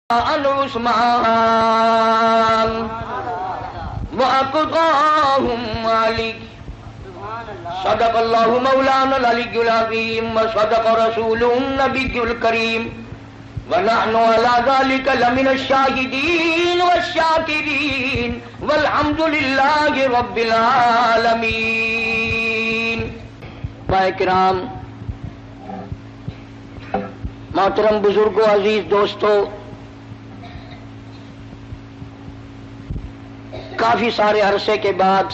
عن عثمان وأقضاهم علي صدق الله مولانا العلي العظيم وصدق رسوله النبي الكريم ونحن على ذلك لمن الشاهدين والشاكرين والحمد لله رب العالمين. کرام، محترم بزرگوں، عزیز دوستو، کافی سارے عرصے کے بعد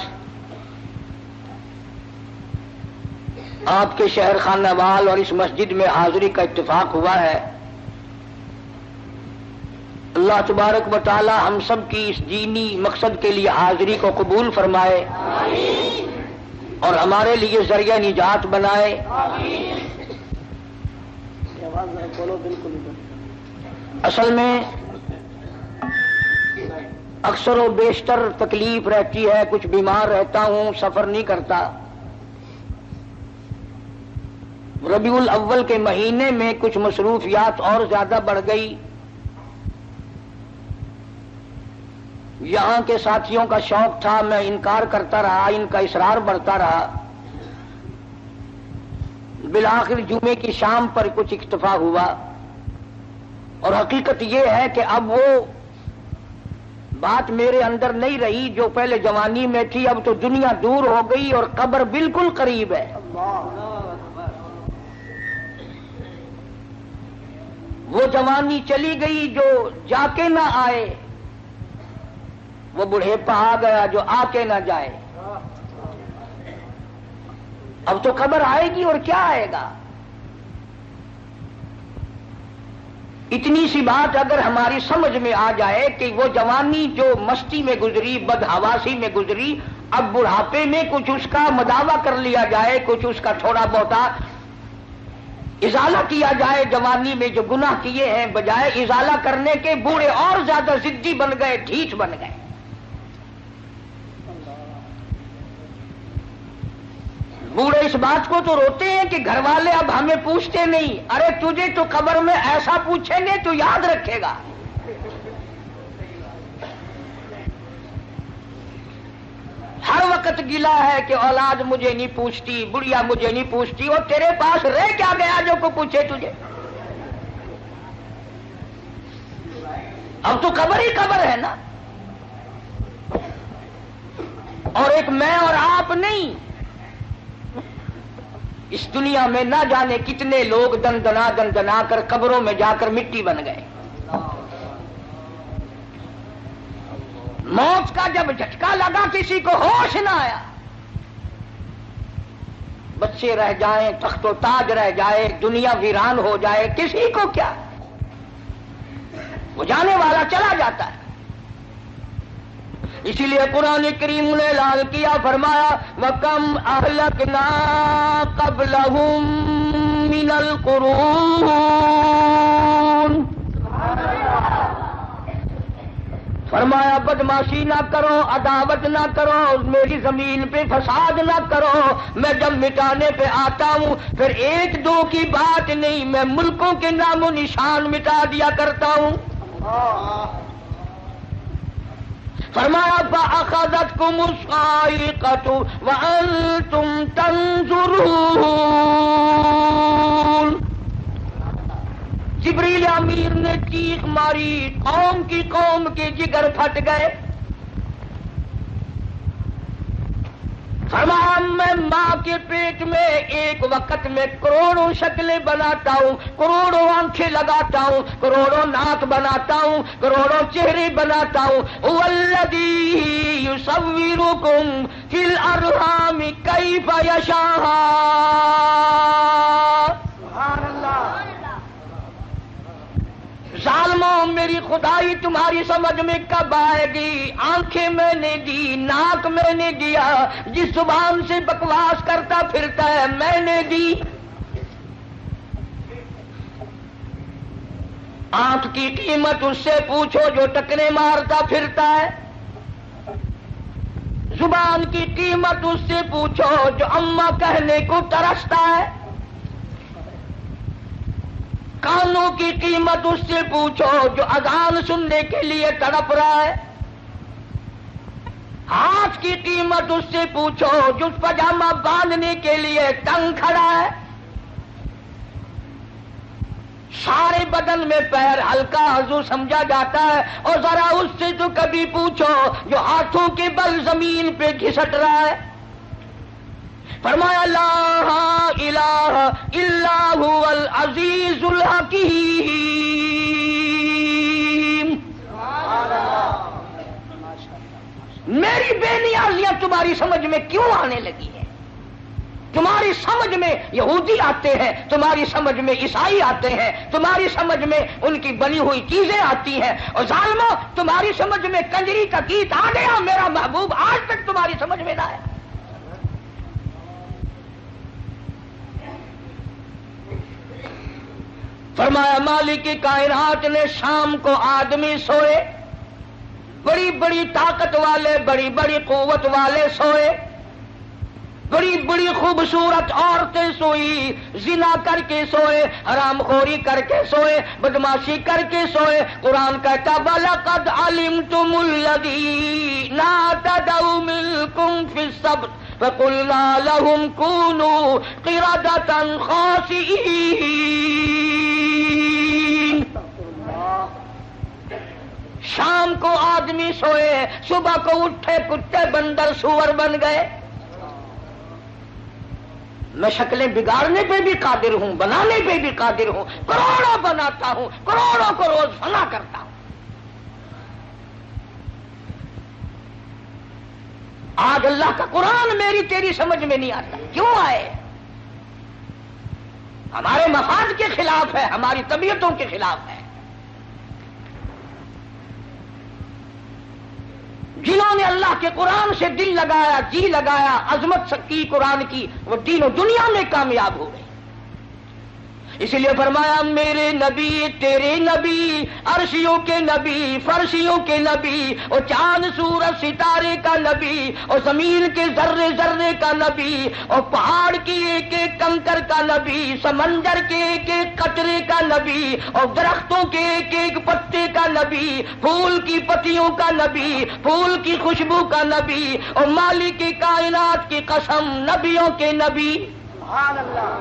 آپ کے شہر خانہ وال اور اس مسجد میں حاضری کا اتفاق ہوا ہے. اللہ تبارک و تعالی ہم سب کی اس دینی مقصد کے لیے حاضری کو قبول فرمائے اور ہمارے لیے ذریعہ نجات بنائے. اصل میں اکثر و بیشتر تکلیف رہتی ہے، کچھ بیمار رہتا ہوں، سفر نہیں کرتا. ربیع الاول کے مہینے میں کچھ مصروفیات اور زیادہ بڑھ گئی. یہاں کے ساتھیوں کا شوق تھا، میں انکار کرتا رہا، ان کا اصرار بڑھتا رہا. بالآخر جمعے کی شام پر کچھ اکتفا ہوا. اور حقیقت یہ ہے کہ اب وہ بات میرے اندر نہیں رہی جو پہلے جوانی میں تھی. اب تو دنیا دور ہو گئی اور قبر بالکل قریب ہے. وہ جوانی چلی گئی جو جا کے نہ آئے، وہ بڑھیپا آ گیا جو آ کے نہ جائے. اب تو قبر آئے گی اور کیا آئے گا. اتنی سی بات اگر ہماری سمجھ میں آ جائے کہ وہ جوانی جو مستی میں گزری، بدحواسی میں گزری، اب بڑھاپے میں کچھ اس کا مداوع کر لیا جائے، کچھ اس کا تھوڑا بہت ازالہ کیا جائے. جوانی میں جو گناہ کیے ہیں بجائے ازالہ کرنے کے بوڑھے اور زیادہ ضدی بن گئے، ڈھیٹ بن گئے. بوڑھے اس بات کو تو روتے ہیں کہ گھر والے اب ہمیں پوچھتے نہیں. ارے تجھے تو قبر میں ایسا پوچھیں گے تو یاد رکھے گا. ہر وقت گلا ہے کہ اولاد مجھے نہیں پوچھتی، بڑھیا مجھے نہیں پوچھتی. اور تیرے پاس رہ کیا گیا جو کو پوچھے تجھے؟ اب تو قبر ہی قبر ہے نا. اور ایک میں اور آپ نہیں، اس دنیا میں نہ جانے کتنے لوگ دن دنا کر قبروں میں جا کر مٹی بن گئے. موت کا جب جھٹکا لگا کسی کو ہوش نہ آیا. بچے رہ جائیں، تخت و تاج رہ جائے، دنیا ویران ہو جائے، کسی کو کیا؟ وہ جانے والا چلا جاتا ہے. اسی لیے قرآن کریم نے اعلان کیا، فرمایا وَكَمْ أَهْلَكْنَا قَبْلَهُمْ مِنَ الْقُرُونِ. فرمایا بدماشی نہ کرو، عداوت نہ کرو، میری زمین پہ فساد نہ کرو. میں جب مٹانے پہ آتا ہوں پھر ایک دو کی بات نہیں، میں ملکوں کے نام و نشان مٹا دیا کرتا ہوں. فرمایا فَأَخَذَتْكُمُ الصَّاعِقَةُ وَأَنْتُمْ تَنْظُرُونَ. جبریل امیر نے چیخ ماری، قوم کے جگر پھٹ گئے. فرمایا میں ماں کے پیٹ میں ایک وقت میں کروڑوں شکلیں بناتا ہوں، کروڑوں آنکھیں لگاتا ہوں، کروڑوں ناک بناتا ہوں، کروڑوں چہرے بناتا ہوں. والذی یصورکم فی الارحام کیف یشاء. سبحان اللہ. ظالموں، میری خدائی تمہاری سمجھ میں کب آئے گی؟ آنکھیں میں نے دی، ناک میں نے دیا، جس زبان سے بکواس کرتا پھرتا ہے میں نے دی. آنکھ کی قیمت اس سے پوچھو جو ٹکرے مارتا پھرتا ہے. زبان کی قیمت اس سے پوچھو جو اماں کہنے کو ترستا ہے. کانوں کی قیمت اس سے پوچھو جو اذان سننے کے لیے تڑپ رہا ہے، ہاتھ کی قیمت اس سے پوچھو جو پاجامہ باندھنے کے لیے تنگ کھڑا ہے، سارے بدن میں پیر ہلکا عضو سمجھا جاتا ہے، اور ذرا اس سے تو کبھی پوچھو جو ہاتھوں کے بل زمین پہ گھسٹ رہا ہے۔ فرمایا لا الہ الا هو العزیز الحکیم۔ میری بے نیازیاں تمہاری سمجھ میں کیوں آنے لگی ہیں؟ تمہاری سمجھ میں یہودی آتے ہیں، تمہاری سمجھ میں عیسائی آتے ہیں، تمہاری سمجھ میں ان کی بنی ہوئی چیزیں آتی ہیں، اور ظالمو تمہاری سمجھ میں کنجری کا گیت آ گیا، میرا محبوب آج تک تمہاری سمجھ میں نہ آیا۔ فرمایا مالک کائنات نے شام کو آدمی سوئے، بڑی بڑی طاقت والے، بڑی بڑی قوت والے سوئے، بڑی بڑی خوبصورت عورتیں سوئی، زنا کر کے سوئے، حرام خوری کر کے سوئے، بدماشی کر کے سوئے۔ قرآن کہتا وَلَقَدْ عَلِمْتُمُ الَّذِينَ اعْتَدَوْا مِنكُمْ فِي السَّبْتِ فَقُلْنَا لَهُمْ كُونُوا قِرَدَةً خَاسِئِينَ۔ شام کو آدمی سوئے، صبح کو اٹھے کتے بندر سور بن گئے۔ میں شکلیں بگاڑنے پہ بھی قادر ہوں، بنانے پہ بھی قادر ہوں، کروڑوں بناتا ہوں، کروڑوں کو روز فنا کرتا ہوں۔ آج اللہ کا قرآن میری تیری سمجھ میں نہیں آتا، کیوں آئے؟ ہمارے مفاد کے خلاف ہے، ہماری طبیعتوں کے خلاف ہے۔ جنہوں نے اللہ کے قرآن سے دل لگایا، جی لگایا، عظمت کی قرآن کی، وہ دین و دنیا میں کامیاب ہو گئے۔ اس لیے فرمایا میرے نبی تیرے نبی، عرشیوں کے نبی، فرشیوں کے نبی، اور چاند سورج ستارے کا نبی، اور زمین کے ذرے ذرے کا نبی، اور پہاڑ کی ایک ایک کنکر کا نبی، سمندر کے ایک ایک قطرے کا نبی، اور درختوں کے ایک ایک پتے کا نبی، پھول کی پتیوں کا نبی، پھول کی خوشبو کا نبی، اور مالک کائنات کی قسم نبیوں کے نبی۔ سبحان اللہ۔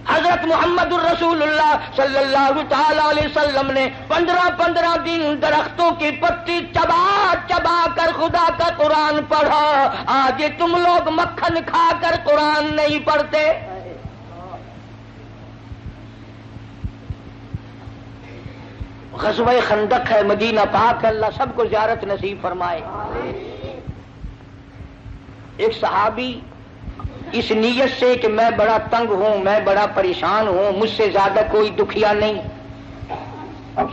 حضرت محمد الرسول اللہ صلی اللہ تعالی علیہ وسلم نے 15 دن درختوں کی پتی چبا چبا کر خدا کا قرآن پڑھا۔ آج تم لوگ مکھن کھا کر قرآن نہیں پڑھتے۔ غزوہ خندق ہے، مدینہ پاک ہے، اللہ سب کو زیارت نصیب فرمائے۔ ایک صحابی اس نیت سے کہ میں بڑا تنگ ہوں، میں بڑا پریشان ہوں، مجھ سے زیادہ کوئی دکھیا نہیں،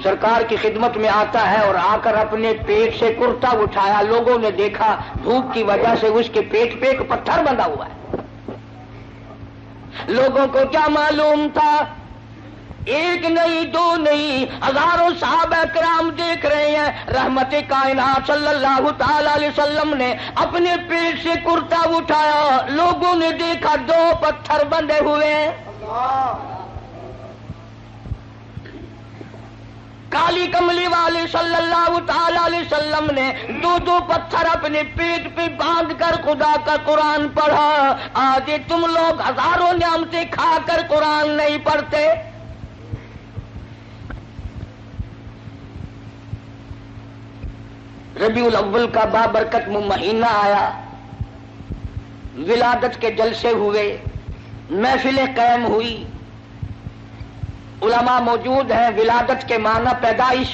سرکار کی خدمت میں آتا ہے، اور آ کر اپنے پیٹ سے کرتا اٹھایا، لوگوں نے دیکھا بھوک کی وجہ سے اس کے پیٹ پہ ایک پتھر بندھا ہوا ہے۔ لوگوں کو کیا معلوم تھا؟ ایک نہیں، دو نہیں، ہزاروں صحابہ کرام دیکھ رہے ہیں۔ رحمت کائنات صلی اللہ تعالی علیہ وسلم نے اپنے پیٹ سے کرتا اٹھایا، لوگوں نے دیکھا 2 پتھر بندھے ہوئے ہیں۔ کالی کملی والے صلی اللہ تعالی علیہ وسلم نے 2 پتھر اپنے پیٹ پہ باندھ کر خدا کا قرآن پڑھا۔ آج تم لوگ ہزاروں نعمتیں کھا کر قرآن نہیں پڑھتے۔ ربیع الاول کا بابرکت مہینہ آیا، ولادت کے جلسے ہوئے، محفلیں قائم ہوئی، علماء موجود ہیں۔ ولادت کے معنی پیدائش،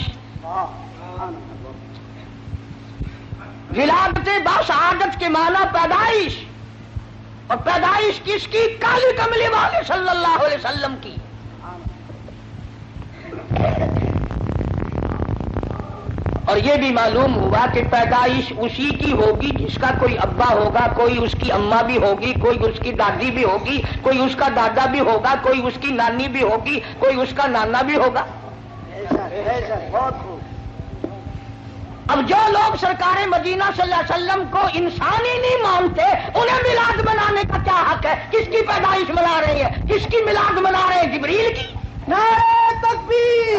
ولادت باسعادت کے معنی پیدائش، اور پیدائش کس کی؟ کالی کملی والے صلی اللہ علیہ وسلم کی۔ اور یہ بھی معلوم ہوا کہ پیدائش اسی کی ہوگی جس کا کوئی ابا ہوگا، کوئی اس کی اماں بھی ہوگی، کوئی اس کی دادی بھی ہوگی، کوئی اس کا دادا بھی ہوگا، کوئی اس کی نانی بھی ہوگی، کوئی اس کا نانا بھی ہوگا۔ اب جو لوگ سرکار مدینہ صلی اللہ علیہ وسلم کو انسان ہی نہیں مانتے، انہیں میلاد منانے کا کیا حق ہے؟ کس کی پیدائش منا رہے ہیں؟ کس کی میلاد منا رہے ہیں؟ جبریل کی؟ نعرہ تکبیر!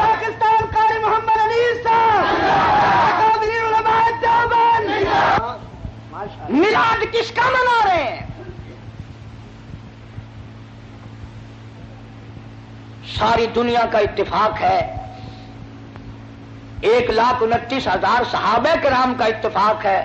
پاکستان قاری محمد علی صاحب، اکابرین علماء دیوبند، میلاد کس کا منا رہے ہیں؟ ساری دنیا کا اتفاق ہے، 1,29,000 صحابہ کرام کا اتفاق ہے،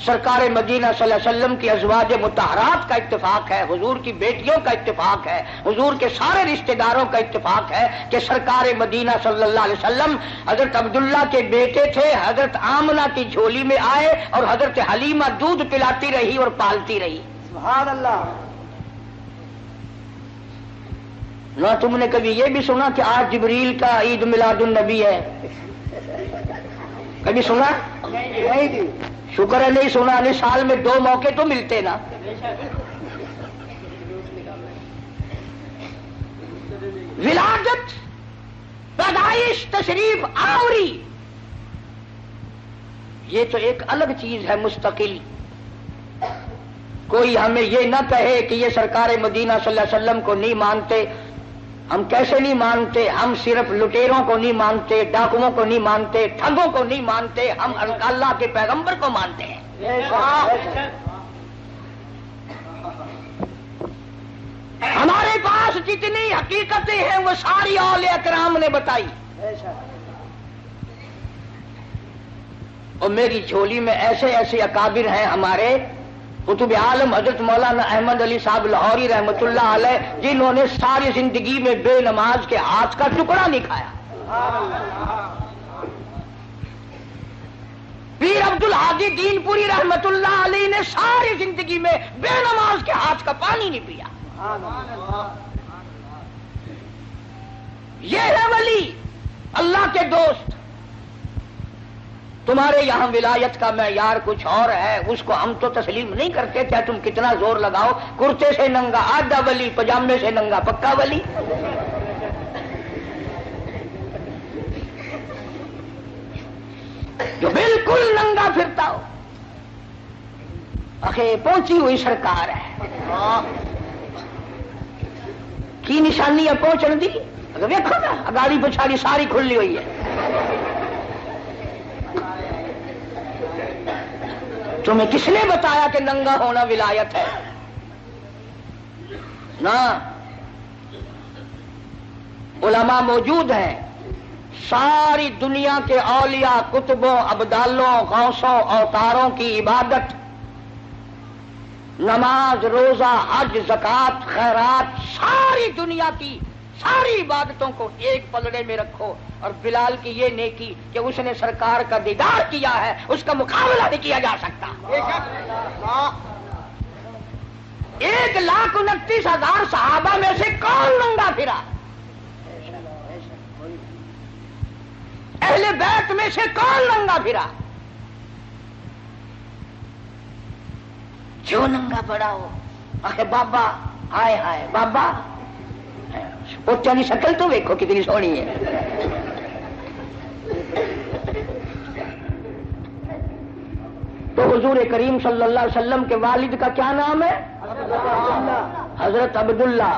سرکار مدینہ صلی اللہ علیہ وسلم کی ازواج مطہرات کا اتفاق ہے، حضور کی بیٹیوں کا اتفاق ہے، حضور کے سارے رشتہ داروں کا اتفاق ہے کہ سرکار مدینہ صلی اللہ علیہ وسلم حضرت عبداللہ کے بیٹے تھے، حضرت آمنہ کی جھولی میں آئے اور حضرت حلیمہ دودھ پلاتی رہی اور پالتی رہی۔ سبحان اللہ! نہ تم نے کبھی یہ بھی سنا کہ آج جبریل کا عید میلاد النبی ہے؟ کبھی سنا؟ نہیں جی، شکر ہے نہیں سنا، نہیں سال میں 2 موقع تو ملتے نا۔ ولادت، پیدائش، تشریف آوری، یہ تو ایک الگ چیز ہے مستقل۔ کوئی ہمیں یہ نہ کہے کہ یہ سرکار مدینہ صلی اللہ علیہ وسلم کو نہیں مانتے۔ ہم کیسے نہیں مانتے؟ ہم صرف لٹیروں کو نہیں مانتے، ڈاکوؤں کو نہیں مانتے، ٹھگوں کو نہیں مانتے، ہم اللہ کے پیغمبر کو مانتے ہیں۔ ہمارے پاس جتنی حقیقتیں ہیں وہ ساری اولیاء کرام نے بتائی، اور میری جھولی میں ایسے ایسے اکابر ہیں ہمارے قطب عالم حضرت مولانا احمد علی صاحب لاہوری رحمۃ اللہ علیہ، جنہوں نے ساری زندگی میں بے نماز کے ہاتھ کا ٹکڑا نہیں کھایا۔ پیر عبد الحادی دین پوری رحمۃ اللہ علیہ نے ساری زندگی میں بے نماز کے ہاتھ کا پانی نہیں پیا۔ یہ ہے ولی، اللہ کے دوست۔ تمہارے یہاں ولایت کا معیار کچھ اور ہے، اس کو ہم تو تسلیم نہیں کرتے، چاہے تم کتنا زور لگاؤ۔ کرتے سے ننگا آدھا ولی، پجامے سے ننگا پکا ولی۔ جو بالکل ننگا پھرتا ہو، آخر پہنچی ہوئی سرکار ہے کی نشانی ہے پہنچن دی۔ اگر دیکھو نا اگاڑی پچھاڑی ساری کھلی ہوئی ہے۔ تمہیں کس نے بتایا کہ ننگا ہونا ولایت ہے؟ نہ، علماء موجود ہیں، ساری دنیا کے اولیاء، کتبوں، ابدالوں، غوثوں، اوتاروں کی عبادت، نماز، روزہ، حج، زکوٰۃ، خیرات، ساری دنیا کی ساری عبادتوں کو ایک پلڑے میں رکھو، اور بلال کی یہ نیکی کہ اس نے سرکار کا دیدار کیا ہے، اس کا مقابلہ نہیں کیا جا سکتا۔ 1,29,000 صحابہ میں سے کون ننگا پھرا؟ اہل بیت میں سے کون ننگا پھرا؟ جو ننگا پڑا ہو آخر بابا، ہائے ہائے بابا، بچوں کی شکل تو دیکھو کتنی سونی ہے۔ تو حضور کریم صلی اللہ علیہ وسلم کے والد کا کیا نام ہے؟ حضرت عبداللہ۔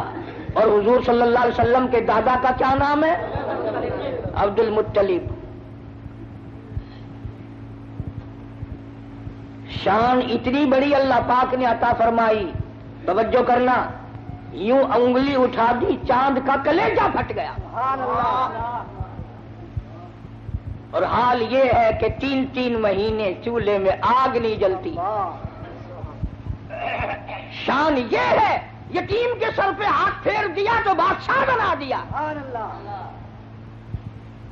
اور حضور صلی اللہ علیہ وسلم کے دادا کا کیا نام ہے؟ عبد المطلب۔ شان اتنی بڑی اللہ پاک نے عطا فرمائی، توجہ کرنا، یوں انگلی اٹھا دی چاند کا کلیجہ پھٹ گیا۔ اور حال یہ ہے کہ 3 مہینے چولہے میں آگ نہیں جلتی۔ شان یہ ہے، یتیم کے سر پہ ہاتھ پھیر دیا تو بادشاہ بنا دیا۔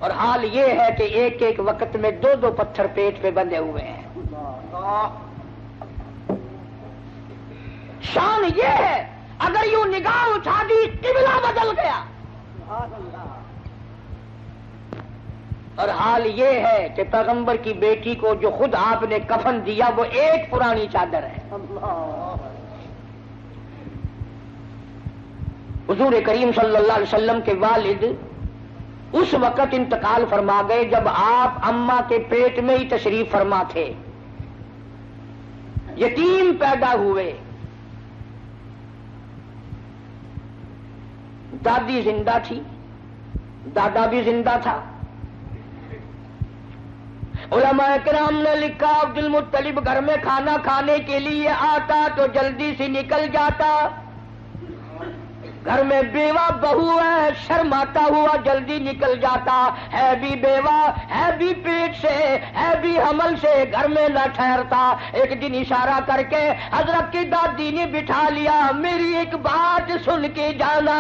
اور حال یہ ہے کہ ایک ایک وقت میں 2 پتھر پیٹ پہ بندھے ہوئے ہیں۔ شان یہ ہے، اگر یوں نگاہ اٹھا دی قبلہ بدل گیا۔ اور حال یہ ہے کہ پیغمبر کی بیٹی کو جو خود آپ نے کفن دیا وہ ایک پرانی چادر ہے۔ حضور کریم صلی اللہ علیہ وسلم کے والد اس وقت انتقال فرما گئے جب آپ اماں کے پیٹ میں ہی تشریف فرما تھے. یتیم پیدا ہوئے. دادی زندہ تھی، دادا بھی زندہ تھا. علماء کرام نے لکھا عبد المطلب گھر میں کھانا کھانے کے لیے آتا تو جلدی سے نکل جاتا. گھر میں بیوہ بہو ہے، شرماتا ہوا جلدی نکل جاتا. ہے بھی بیوہ، ہے بھی پیٹ سے، ہے بھی حمل سے، گھر میں نہ ٹھہرتا. ایک دن اشارہ کر کے حضرت کی دادی نے بٹھا لیا، میری ایک بات سن کے جانا.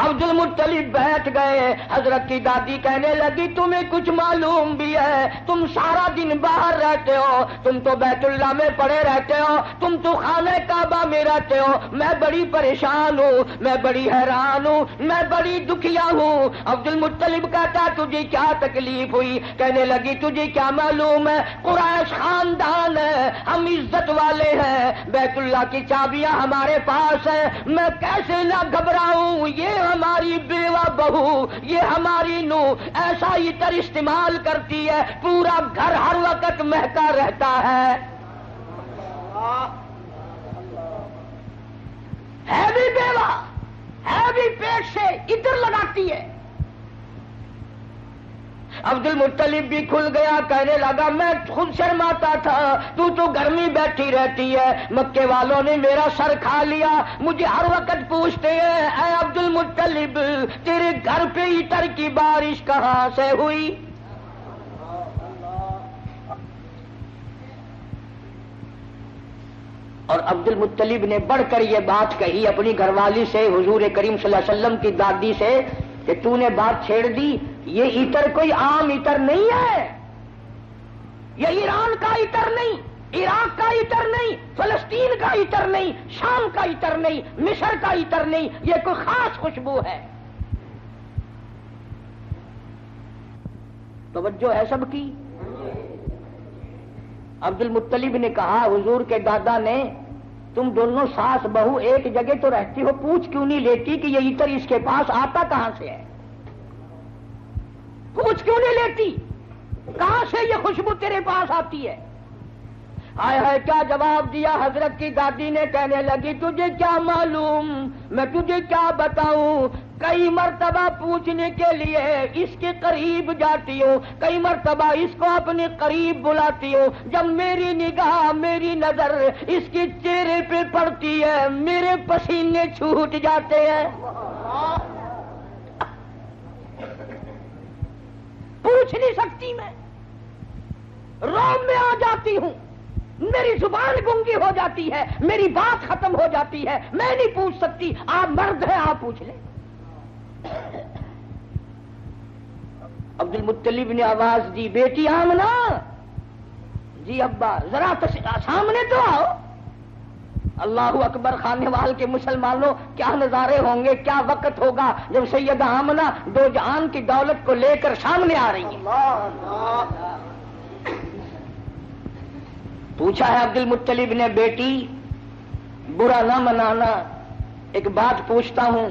عبد المطلب بیٹھ گئے. حضرت کی دادی کہنے لگی تمہیں کچھ معلوم بھی ہے؟ تم سارا دن باہر رہتے ہو، تم تو بیت اللہ میں پڑے رہتے ہو، تم تو خانہ کعبہ میں رہتے ہو. میں بڑی پریشان ہوں، میں بڑی حیران ہوں، میں بڑی دکھیا ہوں. عبد المطلب کہتا تجھے کیا تکلیف ہوئی؟ کہنے لگی تجھے کیا معلوم ہے، قریش خاندان ہے، ہم عزت والے ہیں، بیت اللہ کی چابیاں ہمارے پاس ہیں، میں کیسے نہ گھبراؤں؟ یہ ہماری بیوہ بہو، یہ ہماری نو ایسا عطر استعمال کرتی ہے، پورا گھر ہر وقت مہکا رہتا ہے. ہے بھی بیوہ، ہے بھی پیٹ سے، عطر لگاتی ہے. عبد المطلب بھی کھل گیا، کہنے لگا میں خود شرماتا تھا، تو گھر میں بیٹھی رہتی ہے. مکے والوں نے میرا سر کھا لیا، مجھے ہر وقت پوچھتے ہیں اے عبد المطلب تیرے گھر پہ عطر کی بارش کہاں سے ہوئی؟ اور عبد المطلب نے بڑھ کر یہ بات کہی اپنی گھر والی سے، حضور کریم صلی اللہ علیہ وسلم کی دادی سے، کہ تو نے بات چھیڑ دی. یہ عطر کوئی عام عطر نہیں ہے، یہ ایران کا عطر نہیں، عراق کا عطر نہیں، فلسطین کا عطر نہیں، شام کا عطر نہیں، مصر کا عطر نہیں، یہ کوئی خاص خوشبو ہے. توجہ ہے سب کی؟ عبد المطلب نے کہا حضور کے دادا نے تم دونوں ساس بہو ایک جگہ تو رہتی ہو، پوچھ کیوں نہیں لیتی کہ یہ عطر اس کے پاس آتا کہاں سے ہے؟ پوچھ کیوں نہیں لیتی کہاں سے یہ خوشبو تیرے پاس آتی ہے؟ ہائے ہائے کیا جواب دیا حضرت کی دادی نے. کہنے لگی تجھے کیا معلوم، میں تجھے کیا بتاؤں. کئی مرتبہ پوچھنے کے لیے اس کے قریب جاتی ہوں، کئی مرتبہ اس کو اپنے قریب بلاتی ہوں. جب میری نگاہ، میری نظر اس کے چہرے پہ پڑتی ہے، میرے پسینے چھوٹ جاتے ہیں. پوچھ نہیں سکتی، میں روم میں آ جاتی ہوں، میری زبان گنگی ہو جاتی ہے، میری بات ختم ہو جاتی ہے، میں نہیں پوچھ سکتی. آپ مرد ہیں، آپ پوچھ لیں. عبد المطلب نے آواز دی بیٹی آمنہ. جی ابا ذرا سامنے تو آؤ. اللہ اکبر، خانے وال کے مسلمانوں کیا نظارے ہوں گے، کیا وقت ہوگا جب سیدہ آمنہ دو جہان کی دولت کو لے کر سامنے آ رہی ہیں. پوچھا ہے عبد المطلب نے بیٹی برا نہ منانا، ایک بات پوچھتا ہوں،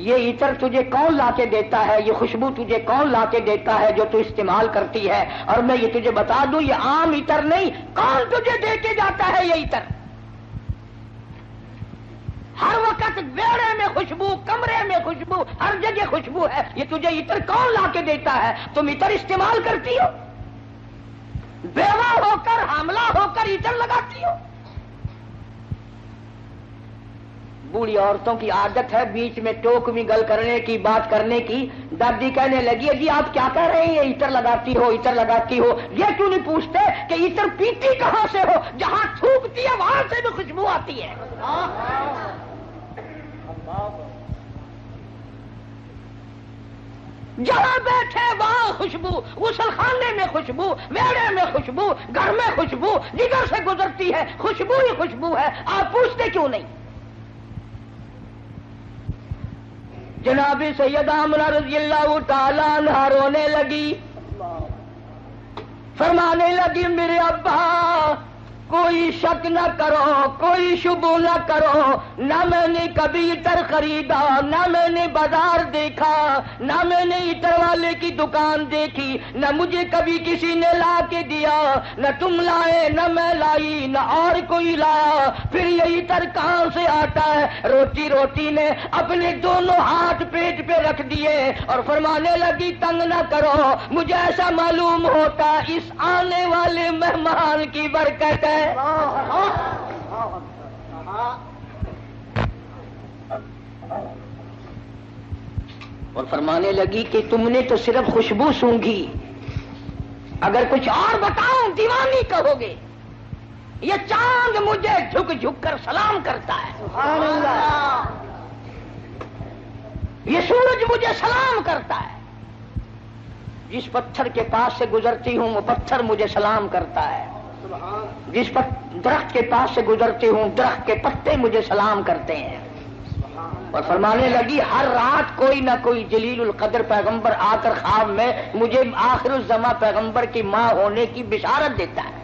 یہ عطر تجھے کون لا کے دیتا ہے، یہ خوشبو تجھے کون لا کے دیتا ہے جو تو استعمال کرتی ہے؟ اور میں یہ تجھے بتا دوں یہ عام عطر نہیں، کون تجھے دے کے جاتا ہے یہ عطر؟ ہر وقت بیڑے میں خوشبو، کمرے میں خوشبو، ہر جگہ خوشبو ہے. یہ تجھے عطر کون لا کے دیتا ہے؟ تم عطر استعمال کرتی ہو، بیوہ ہو کر، حاملہ ہو کر عطر لگاتی ہو. بوڑھی عورتوں کی عادت ہے بیچ میں ٹوک میں گل کرنے کی، بات کرنے کی. دادی کہنے لگی جی آپ کیا کہہ رہے ہیں، یہ عطر لگاتی ہو، عطر لگاتی ہو. یہ کیوں نہیں پوچھتے کہ عطر پیتی کہاں سے ہو؟ جہاں تھوکتی ہے وہاں سے بھی خوشبو آتی ہے. جہاں بیٹھے وہاں خوشبو، غسل خانے میں خوشبو، میڑے میں خوشبو، گھر میں خوشبو، جدھر سے گزرتی ہے خوشبو ہی خوشبو ہے. آپ پوچھتے کیوں نہیں؟ جناب سیدہ آمنہ رضی اللہ تعالیٰ عنہا رونے لگی، فرمانے لگی میرے ابا کوئی شک نہ کرو، کوئی شبہ نہ کرو، نہ میں نے کبھی عطر خریدا، نہ میں نے بازار دیکھا، نہ میں نے عطر والے کی دکان دیکھی، نہ مجھے کبھی کسی نے لا کے دیا، نہ تم لائے، نہ میں لائی، نہ اور کوئی لایا، پھر یہ عطر کہاں سے آتا ہے؟ روٹی نے اپنے دونوں ہاتھ پیٹ پہ رکھ دیے اور فرمانے لگی تنگ نہ کرو، مجھے ایسا معلوم ہوتا اس آنے والے مہمان کی برکت ہے۔ اور فرمانے لگی کہ تم نے تو صرف خوشبو سونگھی، اگر کچھ اور بتاؤں دیوانی کہو گے۔ یہ چاند مجھے جھک جھک کر سلام کرتا ہے، سبحان اللہ۔ یہ سورج مجھے سلام کرتا ہے، جس پتھر کے پاس سے گزرتی ہوں وہ پتھر مجھے سلام کرتا ہے، جس درخت کے پاس سے گزرتی ہوں درخت کے پتے مجھے سلام کرتے ہیں۔ اور فرمانے لگی ہر رات کوئی نہ کوئی جلیل القدر پیغمبر آ کر خواب میں مجھے آخر الزماں پیغمبر کی ماں ہونے کی بشارت دیتا ہے۔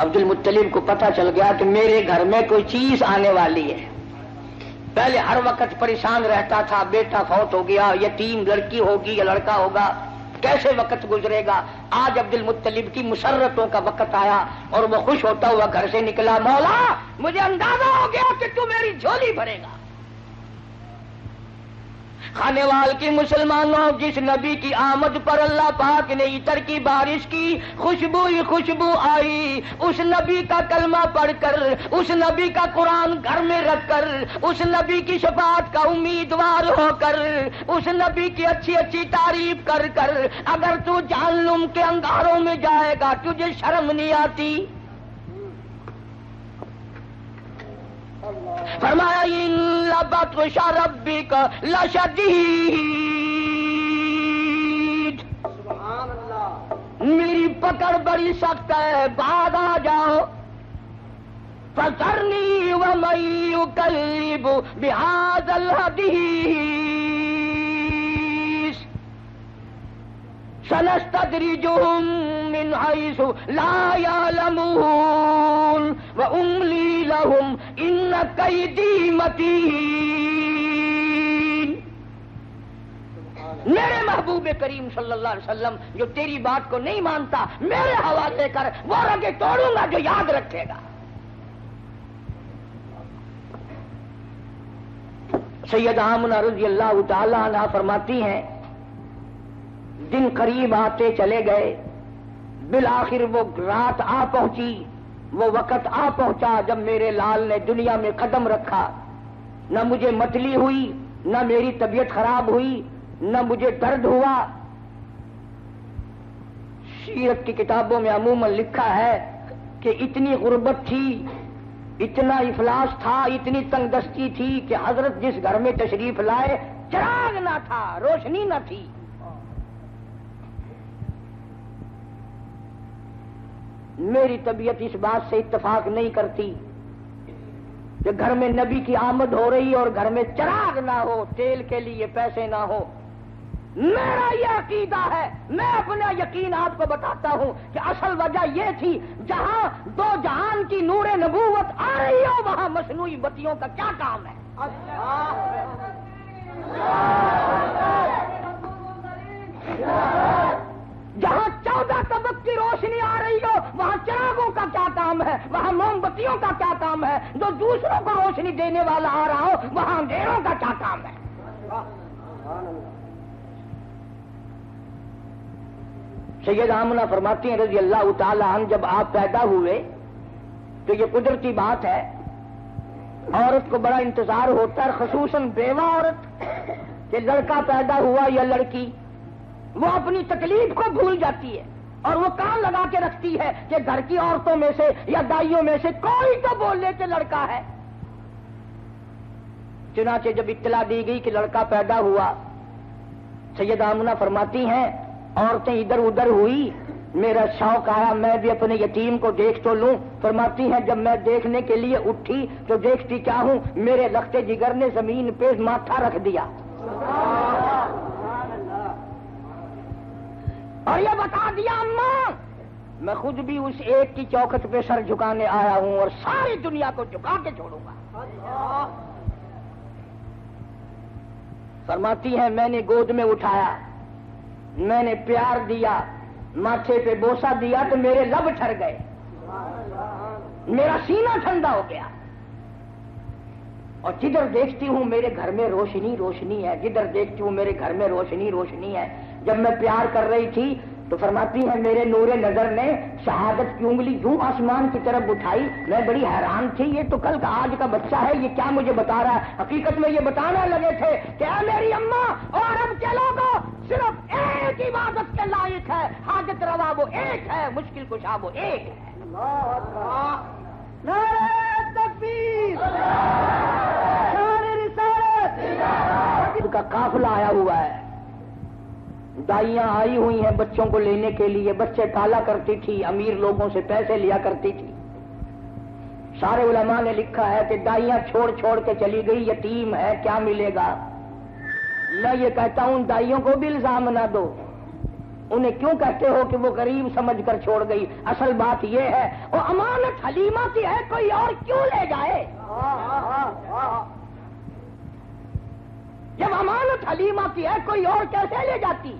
عبد المطلب کو پتہ چل گیا کہ میرے گھر میں کوئی چیز آنے والی ہے۔ پہلے ہر وقت پریشان رہتا تھا، بیٹا فوت ہو گیا، یتیم لڑکی ہوگی یا لڑکا ہوگا، کیسے وقت گزرے گا۔ آج عبد المطلب کی مسرتوں کا وقت آیا اور وہ خوش ہوتا ہوا گھر سے نکلا، مولا مجھے اندازہ ہو گیا کہ تو میری جھولی بھرے گا۔ خانے وال کی مسلمانوں، جس نبی کی آمد پر اللہ پاک نے عطر کی بارش کی، خوشبو ہی خوشبو آئی، اس نبی کا کلمہ پڑھ کر، اس نبی کا قرآن گھر میں رکھ کر، اس نبی کی شفاعت کا امیدوار ہو کر، اس نبی کی اچھی اچھی تعریف کر کر اگر تو جہنم کے انگاروں میں جائے گا تجھے شرم نہیں آتی؟ فرمایا ان بطش ربک لشدید، میری پکڑ بڑی سخت ہے، بعد آ جاؤ۔ فذرنی ومن یکذب بہذا الحدیث سنستدرجهم من حيث لا يعلمون وأملي لهم إن كيدي متين۔ میرے محبوب کریم صلی اللہ علیہ وسلم جو تیری بات کو نہیں مانتا میرے حوالے کر، وہ رگے توڑوں گا جو یاد رکھے گا۔ سیدہ آمنہ رضی اللہ تعالی عنہا فرماتی ہیں دن قریب آتے چلے گئے، بالآخر وہ رات آ پہنچی، وہ وقت آ پہنچا جب میرے لال نے دنیا میں قدم رکھا۔ نہ مجھے متلی ہوئی، نہ میری طبیعت خراب ہوئی، نہ مجھے درد ہوا۔ سیرت کی کتابوں میں عموماً لکھا ہے کہ اتنی غربت تھی، اتنا افلاس تھا، اتنی تنگ دستی تھی کہ حضرت جس گھر میں تشریف لائے چراغ نہ تھا، روشنی نہ تھی۔ میری طبیعت اس بات سے اتفاق نہیں کرتی کہ گھر میں نبی کی آمد ہو رہی اور گھر میں چراغ نہ ہو، تیل کے لیے پیسے نہ ہو۔ میرا یہ عقیدہ ہے، میں اپنا یقین آپ کو بتاتا ہوں کہ اصل وجہ یہ تھی جہاں دو جہان کی نور نبوت آ رہی ہو وہاں مصنوعی بتیوں کا کیا کام ہے؟ جہاں 14 طبق کی روشنی آ رہی ہو وہاں چراغوں کا کیا کام ہے؟ وہاں موم بتیوں کا کیا کام ہے؟ جو دوسروں کو روشنی دینے والا آ رہا ہو وہاں اندھیروں کا کیا کام ہے؟ سید آمنہ فرماتی ہیں رضی اللہ تعالی عنہ جب آپ پیدا ہوئے تو یہ قدرتی بات ہے، عورت کو بڑا انتظار ہوتا ہے، خصوصاً بیوہ عورت کہ لڑکا پیدا ہوا یا لڑکی، وہ اپنی تکلیف کو بھول جاتی ہے اور وہ کان لگا کے رکھتی ہے کہ گھر کی عورتوں میں سے یا دائیوں میں سے کوئی تو بول لے کہ لڑکا ہے۔ چنانچہ جب اطلاع دی گئی کہ لڑکا پیدا ہوا، سید آمنہ فرماتی ہیں عورتیں ادھر ادھر ہوئی، میرا شوق آیا میں بھی اپنے یتیم کو دیکھ تو لوں۔ فرماتی ہیں جب میں دیکھنے کے لیے اٹھی تو دیکھتی کیا ہوں، میرے لخت جگر نے زمین پہ ماتھا رکھ دیا۔ اور یہ بتا دیا اماں میں خود بھی اس ایک کی چوکھٹ پہ سر جھکانے آیا ہوں اور ساری دنیا کو جھکا کے چھوڑوں گا. فرماتی ہیں میں نے گود میں اٹھایا, میں نے پیار دیا, ماتھے پہ بوسہ دیا تو میرے لب ٹھر گئے, میرا سینہ ٹھنڈا ہو گیا, اور جدھر دیکھتی ہوں میرے گھر میں روشنی روشنی ہے, جدھر دیکھتی ہوں میرے گھر میں روشنی روشنی ہے. جب میں پیار کر رہی تھی تو فرماتی ہیں میرے نور نظر نے شہادت کی انگلی یوں آسمان کی طرف اٹھائی. میں بڑی حیران تھی, یہ تو کل کا آج کا بچہ ہے, یہ کیا مجھے بتا رہا ہے. حقیقت میں یہ بتانے لگے تھے کہ اے میری اماں اور عرب کے لوگوں صرف ایک عبادت کے لائق ہے, حاجت روا وہ ایک ہے, مشکل کشا وہ ایک ہے. نعرہ تکبیر, نعرہ رسالت. ان کا قافلہ آیا ہوا ہے, دائیاں آئی ہوئی ہیں بچوں کو لینے کے لیے. بچے پالا کرتی تھی, امیر لوگوں سے پیسے لیا کرتی تھی. سارے علماء نے لکھا ہے کہ دائیاں چھوڑ چھوڑ کے چلی گئی, یتیم ہے کیا ملے گا. میں یہ کہتا ہوں دائیوں کو بھی الزام نہ دو, انہیں کیوں کہتے ہو کہ وہ غریب سمجھ کر چھوڑ گئی. اصل بات یہ ہے وہ امانت حلیمہ کی ہے, کوئی اور کیوں لے جائے. جب امانت حلیمہ کی ہے کوئی اور کیسے لے جاتی.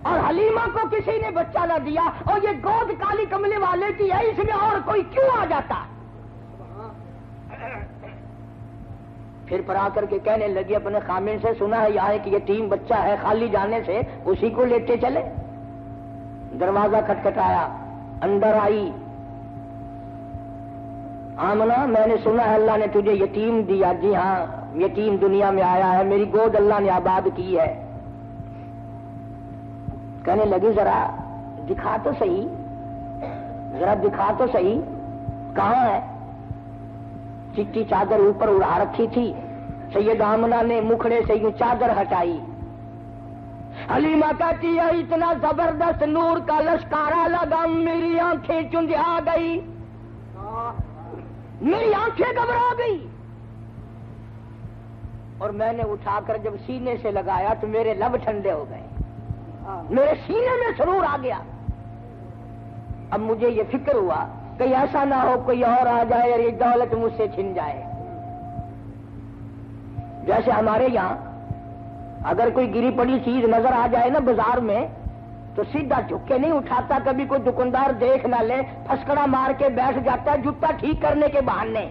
اور حلیمہ کو کسی نے بچہ نہ دیا, اور یہ گود کالی کملے والے کی ہے, اس میں اور کوئی کیوں آ جاتا. پھر پر آ کر کے کہنے لگی اپنے خامن سے, سنا ہے یہاں ایک یتیم بچہ ہے, خالی جانے سے اسی کو لیتے چلے. دروازہ کھٹکھٹایا, اندر آئی. آمنہ میں نے سنا ہے اللہ نے تجھے یتیم دیا. جی ہاں یتیم دنیا میں آیا ہے, میری گود اللہ نے آباد کی ہے. کہنے لگی ذرا دکھا تو صحیح, ذرا دکھا تو صحیح, کہاں ہے. چٹی چادر اوپر اڑا رکھی تھی. سید آمنہ نے مکھڑے سے یوں چادر ہٹائی. حلیمہ کہتی ہے اتنا زبردست نور کا لشکارا لگا, میری آنکھیں چندھا گئی, میری آنکھیں گھبرا گئی. اور میں نے اٹھا کر جب سینے سے لگایا تو میرے لب ٹھنڈے ہو گئے, میرے سینے میں سرور آ گیا. اب مجھے یہ فکر ہوا کہیں ایسا نہ ہو کوئی اور آ جائے اور یہ دولت مجھ سے چھن جائے. جیسے ہمارے یہاں اگر کوئی گری پڑی چیز نظر آ جائے نا بازار میں تو سیدھا جھک کے نہیں اٹھاتا, کبھی کوئی دکاندار دیکھ نہ لے پھسکڑا مار کے بیٹھ جاتا ہے جوتا ٹھیک کرنے کے بہانے.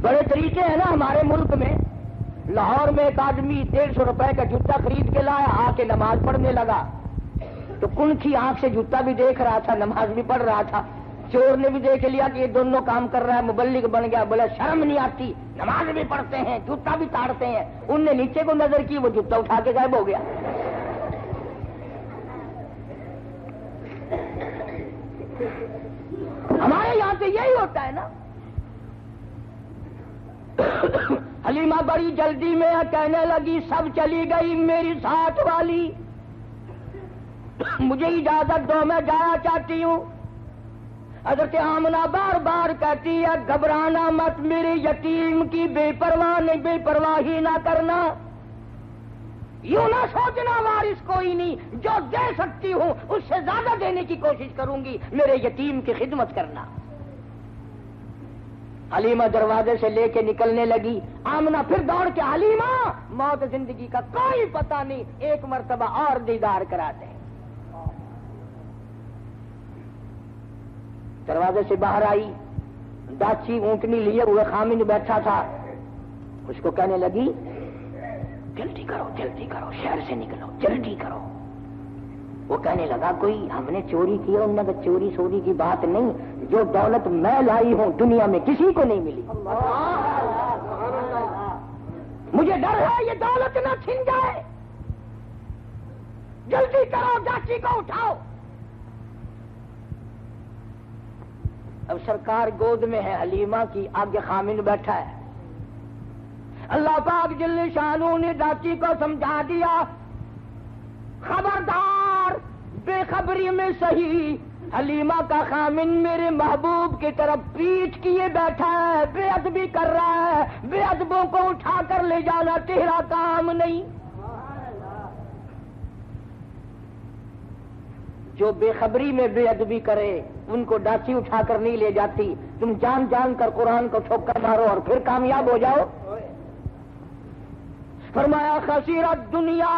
بڑے طریقے ہیں نا ہمارے ملک میں. لاہور میں ایک آدمی 150 روپے کا جوتا خرید کے لایا, آ کے نماز پڑھنے لگا تو کنکھی آنکھ سے جوتا بھی دیکھ رہا تھا, نماز بھی پڑھ رہا تھا. چور نے بھی دیکھ لیا کہ یہ دونوں کام کر رہا ہے, مبلغ بن گیا. بولا شرم نہیں آتی, نماز بھی پڑھتے ہیں جوتا بھی تاڑتے ہیں. ان نے نیچے کو نظر کی, وہ جوتا اٹھا کے غائب ہو گیا. ہمارے یہاں تو یہی ہوتا ہے نا. حلیمہ بڑی جلدی میں کہنے لگی سب چلی گئی میری ساتھ والی, مجھے اجازت دو میں جانا چاہتی ہوں. حضرت آمنہ بار بار کہتی ہے گھبرانا مت, میرے یتیم کی بے پرواہی نہ کرنا, یوں نہ سوچنا وارث کوئی نہیں, جو دے سکتی ہوں اس سے زیادہ دینے کی کوشش کروں گی, میرے یتیم کی خدمت کرنا. حلیمہ دروازے سے لے کے نکلنے لگی. آمنہ پھر دوڑ کے حلیمہ موت زندگی کا کوئی پتہ نہیں, ایک مرتبہ اور دیدار کراتے ہیں. دروازے سے باہر آئی, داچی اونٹنی لیے ہوئے خامن بیٹھا تھا. اس کو کہنے لگی جلدی کرو شہر سے نکلو, جلدی کرو. وہ کہنے لگا کوئی ہم نے چوری کی, انہوں نے کہا چوری سوری کی بات نہیں, جو دولت میں لائی ہوں دنیا میں کسی کو نہیں ملی. مجھے ڈر ہے یہ دولت نہ چھن جائے, جلدی کرو داچی کو اٹھاؤ. اب سرکار گود میں ہے حلیمہ کی, آگے خامن بیٹھا ہے. اللہ پاک جل شانہ نے داچی کو سمجھا دیا خبردار, بے خبری میں صحیح حلیمہ کا خامن میرے محبوب کی طرف پیٹھ کیے بیٹھا ہے، بے ادبی کر رہا ہے، بے ادبوں کو اٹھا کر لے جانا تیرا کام نہیں۔ جو بے خبری میں بے ادبی کرے ان کو ڈاچی اٹھا کر نہیں لے جاتی، تم جان جان کر قرآن کو ٹھوکر مارو اور پھر کامیاب ہو جاؤ۔ فرمایا خسیر الدنیا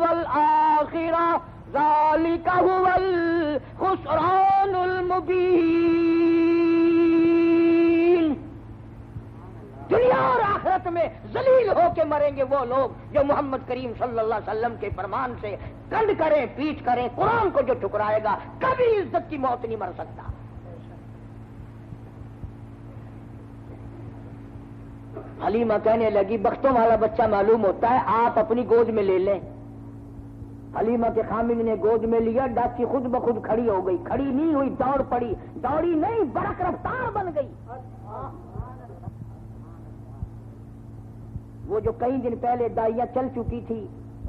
والآخرہ ذالک هو الخسران المبین۔ دنیا اور آخرت میں ذلیل ہو کے مریں گے وہ لوگ جو محمد کریم صلی اللہ علیہ وسلم کے فرمان سے کنڈ کریں، پیچھ کریں، قرآن کو جو ٹھکرائے گا کبھی عزت کی موت نہیں مر سکتا۔ حلیمہ کہنے لگی بختوں والا بچہ معلوم ہوتا ہے، آپ اپنی گود میں لے لیں۔ حلیمہ کے خامن نے گود میں لیا، ڈاچی خود بخود کھڑی ہو گئی، کھڑی نہیں ہوئی، دوڑ پڑی، دوڑی نہیں برق رفتار بن گئی۔ وہ جو کئی دن پہلے دائیاں چل چکی تھی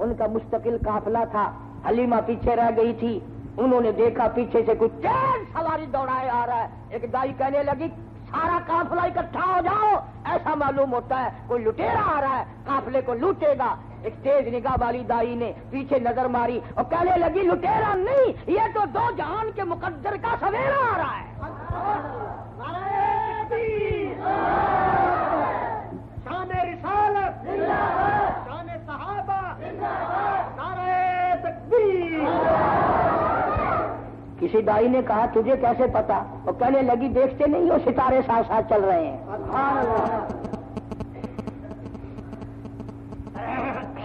ان کا مستقل قافلہ تھا، حلیمہ پیچھے رہ گئی تھی، انہوں نے دیکھا پیچھے سے کوئی تیز سواری دوڑائے آ رہا ہے، ایک دائی کہنے لگی سارا قافلہ اکٹھا ہو جاؤ، ایسا معلوم ہوتا ہے کوئی لٹیرا آ رہا ہے، قافلے کو لوٹے گا۔ ایک تیز نگاہ والی دائی نے پیچھے نظر ماری اور کہنے لگی لٹیرا نہیں، یہ تو دو جہان کے مقدر کا سویرا آ رہا ہے۔ شان رسالت، شان صحابہ، نعرہ تکبیر۔ کسی دائی نے کہا تجھے کیسے پتا؟ اور کہنے لگی دیکھتے نہیں ہو ستارے ساتھ ساتھ چل رہے ہیں۔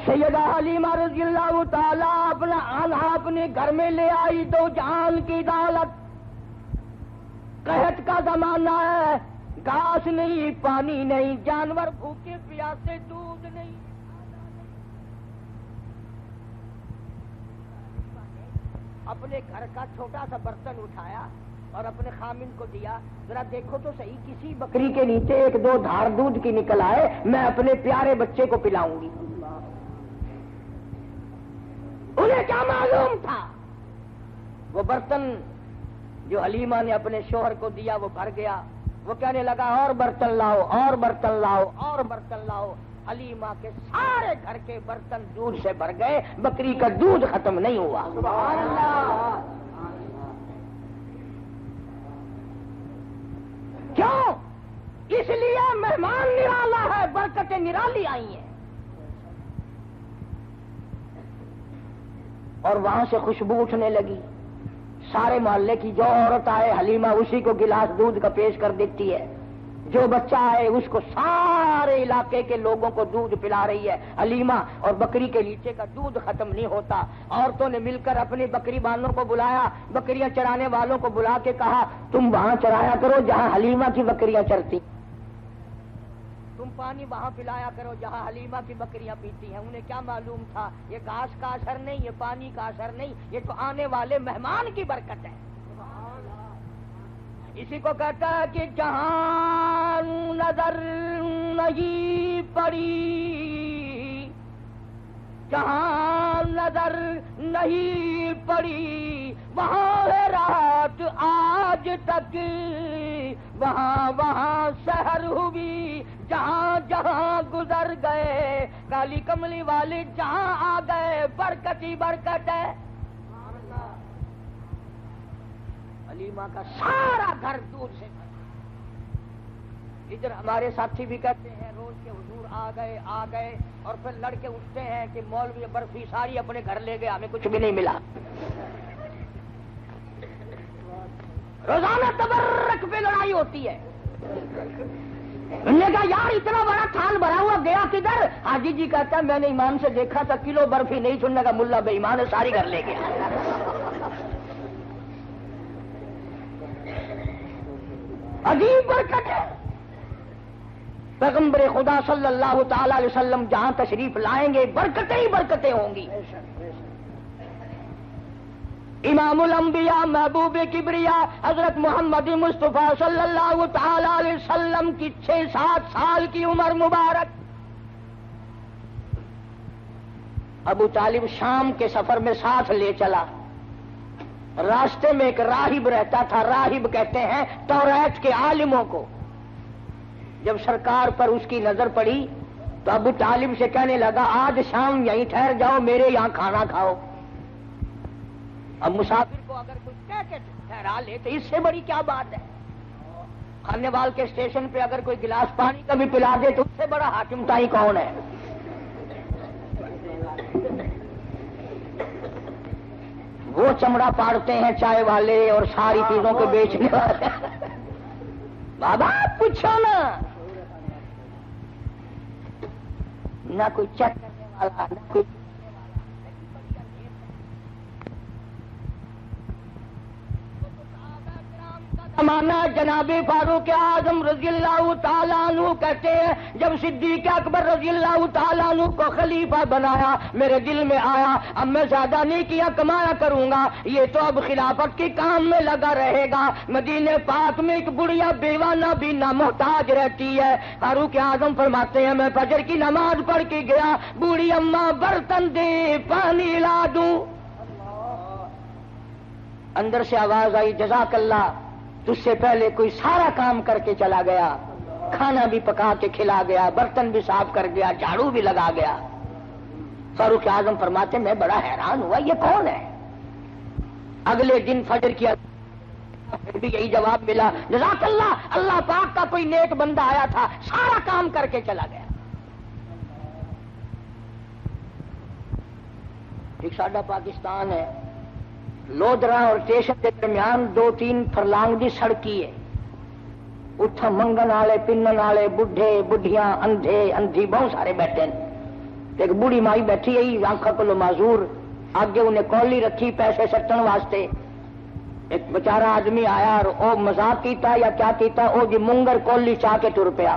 سیدہ حلیمہ رضی اللہ تعالی اپنا آلہ اپنے گھر میں لے آئی، دو جہان کی دولت۔ قحط کا زمانہ ہے، گھاس نہیں، پانی نہیں، جانور بھوکے پیاسے، دودھ نہیں۔ اپنے گھر کا چھوٹا سا برتن اٹھایا اور اپنے خامن کو دیا، ذرا دیکھو تو صحیح کسی بکری کے نیچے ایک دو دھار دودھ کی نکل آئے، میں اپنے پیارے بچے کو پلاؤں گی۔ انہیں کیا معلوم تھا؟ وہ برتن جو حلیمہ نے اپنے شوہر کو دیا وہ بھر گیا۔ وہ کہنے لگا اور برتن لاؤ، اور برتن لاؤ، اور برتن لاؤ۔ حلیمہ کے سارے گھر کے برتن دودھ سے بھر گئے، بکری کا دودھ ختم نہیں ہوا۔ سبحان اللہ۔ کیوں؟ اس لیے مہمان نرالا ہے، برکتیں نرالی آئی ہیں۔ اور وہاں سے خوشبو اٹھنے لگی، سارے محلے کی جو عورت آئے حلیمہ اسی کو گلاس دودھ کا پیش کر دیتی ہے، جو بچہ آئے اس کو سارے علاقے کے لوگوں کو دودھ پلا رہی ہے حلیمہ، اور بکری کے نیچے کا دودھ ختم نہیں ہوتا۔ عورتوں نے مل کر اپنی بکری بانوں کو بلایا، بکریاں چرانے والوں کو بلا کے کہا تم وہاں چرایا کرو جہاں حلیمہ کی بکریاں چرتی، تم پانی وہاں پلایا کرو جہاں حلیمہ کی بکریاں پیتی ہیں۔ انہیں کیا معلوم تھا یہ گھاس کا اثر نہیں، یہ پانی کا اثر نہیں، یہ تو آنے والے مہمان کی برکت ہے۔ اسی کو کہتا ہے کہ جہاں نظر نہیں پڑی، جہاں نظر نہیں پڑی وہاں ہے رات آج تک، وہاں وہاں سحر ہوئی، جہاں جہاں گزر گئے کالی کملی والے جہاں آ گئے، برکت ہی برکت ہے۔ حلیمہ کا سارا گھر دودھ سے بھرا۔ ادھر ہمارے ساتھی بھی کہتے ہیں روز کے حضور آ گئے اور پھر لڑکے اٹھتے ہیں کہ مولوی برفی ساری اپنے گھر لے گئے، ہمیں کچھ بھی نہیں ملا۔ روزانہ تبرک پہ لڑائی ہوتی ہے۔ انہوں نے کہا یار اتنا بڑا تھان بھرا ہوا گیا کدھر؟ حاجی جی کہتا ہے میں نے ایمان سے دیکھا تھا کلو برفی نہیں، سننے کا ملا بے ایمان ہے ساری گھر لے گیا۔ عجیب برکت ہے۔ پیغمبر خدا صلی اللہ تعالی علیہ وسلم جہاں تشریف لائیں گے برکتیں ہی برکتیں ہوں گی۔ امام الانبیاء محبوب کبریا حضرت محمد مصطفیٰ صلی اللہ تعالی علیہ وسلم کی 6-7 سال کی عمر مبارک، ابو طالب شام کے سفر میں ساتھ لے چلا۔ راستے میں ایک راہب رہتا تھا، راہب کہتے ہیں توریت کے عالموں کو۔ جب سرکار پر اس کی نظر پڑی تو ابو طالب سے کہنے لگا آج شام یہیں ٹھہر جاؤ، میرے یہاں کھانا کھاؤ۔ اب مسافر کو اگر کوئی کہہ کے ٹھہرا لے تو اس سے بڑی کیا بات ہے؟ کھانے وال کے اسٹیشن پہ اگر کوئی گلاس پانی کا بھی پلا دے تو اس سے بڑا حاکم تائی کون ہے؟ وہ چمڑا پاڑتے ہیں چائے والے اور ساری چیزوں کو بیچنے والے۔ بابا پوچھو نا، نہ کوئی چیک کرنے والا، نہ کوئی زمانہ جناب فاروق اعظم رضی اللہ تعالیٰ عنہ کہتے ہیں جب صدیق اکبر رضی اللہ تعالیٰ عنہ کو خلیفہ بنایا میرے دل میں آیا اب میں زیادہ نہیں کیا کمایا کروں گا، یہ تو اب خلافت کے کام میں لگا رہے گا۔ مدینے پاک میں ایک بڑھیا بیوہ نابینا محتاج رہتی ہے۔ فاروق اعظم فرماتے ہیں میں فجر کی نماز پڑھ کے گیا، بوڑھی اماں برتن دے پانی لا دوں، اندر سے آواز آئی جزاک اللہ، تجھ سے پہلے کوئی سارا کام کر کے چلا گیا، کھانا بھی پکا کے کھلا گیا، برتن بھی صاف کر گیا، جھاڑو بھی لگا گیا۔ فاروق اعظم فرماتے میں بڑا حیران ہوا یہ کون ہے؟ اگلے دن فجر کیا پھر بھی یہی جواب ملا جزاک اللہ، اللہ پاک کا کوئی نیک بندہ آیا تھا سارا کام کر کے چلا گیا۔ ایک ساڈا پاکستان ہے، لودرا اور اسٹیشن کے درمیان 2-3 فرلانگ کی سڑکی ہے، اتھا منگن والے پنن والے بڈھے بڈھیاں اندھے اندھی بہت سارے بیٹھے ہیں۔ ایک بوڑھی مائی بیٹھی ہے آنکھوں کو معذور، آگے انہیں کولی رکھی پیسے سٹن واسطے۔ ایک بیچارہ آدمی آیا اور او مذاق کیتا یا کیا کیتا، او جی منگر کولی چاہ کے ٹر پیا۔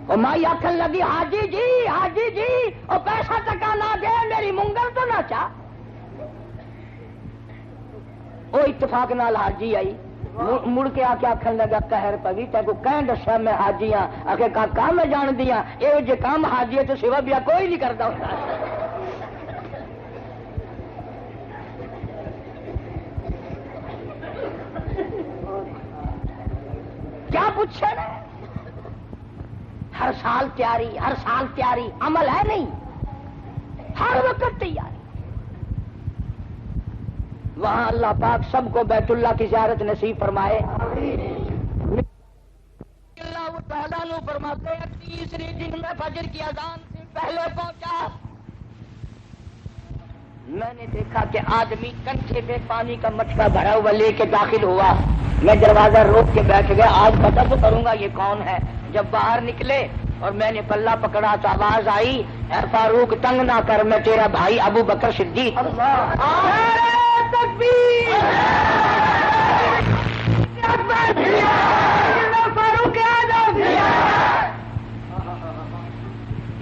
اور مائی آخر لگی حاجی جی او پیسہ ٹکا نہ دے میری منگر تو نہ چاہ۔ وہ اتفاق نال حاجی آئی، مڑ کے آ کے آخر لگا قہر پوی تینوں کہیں دسیا میں حاجی ہاں؟ آخر کاکا میں جان دیا یہ جے کام حاجی ہے تو سوا بیا کوئی نہیں کرتا ہوتا۔ کیا پوچھے نا؟ ہر سال تیاری عمل ہے نہیں، ہر وقت تیاری۔ وہاں اللہ پاک سب کو بیت اللہ کی زیارت نصیب فرمائے۔ اللہ تعالیٰ نے فرماتے ہیں تیسرے دن میں فجر کی اذان سے پہلے پہنچا، میں نے دیکھا کہ آدمی کنچے پہ پانی کا مٹکا بھرا ہوا لے کے داخل ہوا۔ میں دروازہ روک کے بیٹھ گیا، آج پتہ تو کروں گا یہ کون ہے۔ جب باہر نکلے اور میں نے پلہ پکڑا تو آواز آئی اے فاروق تنگ نہ کر، میں تیرا بھائی ابو بکر صدیق۔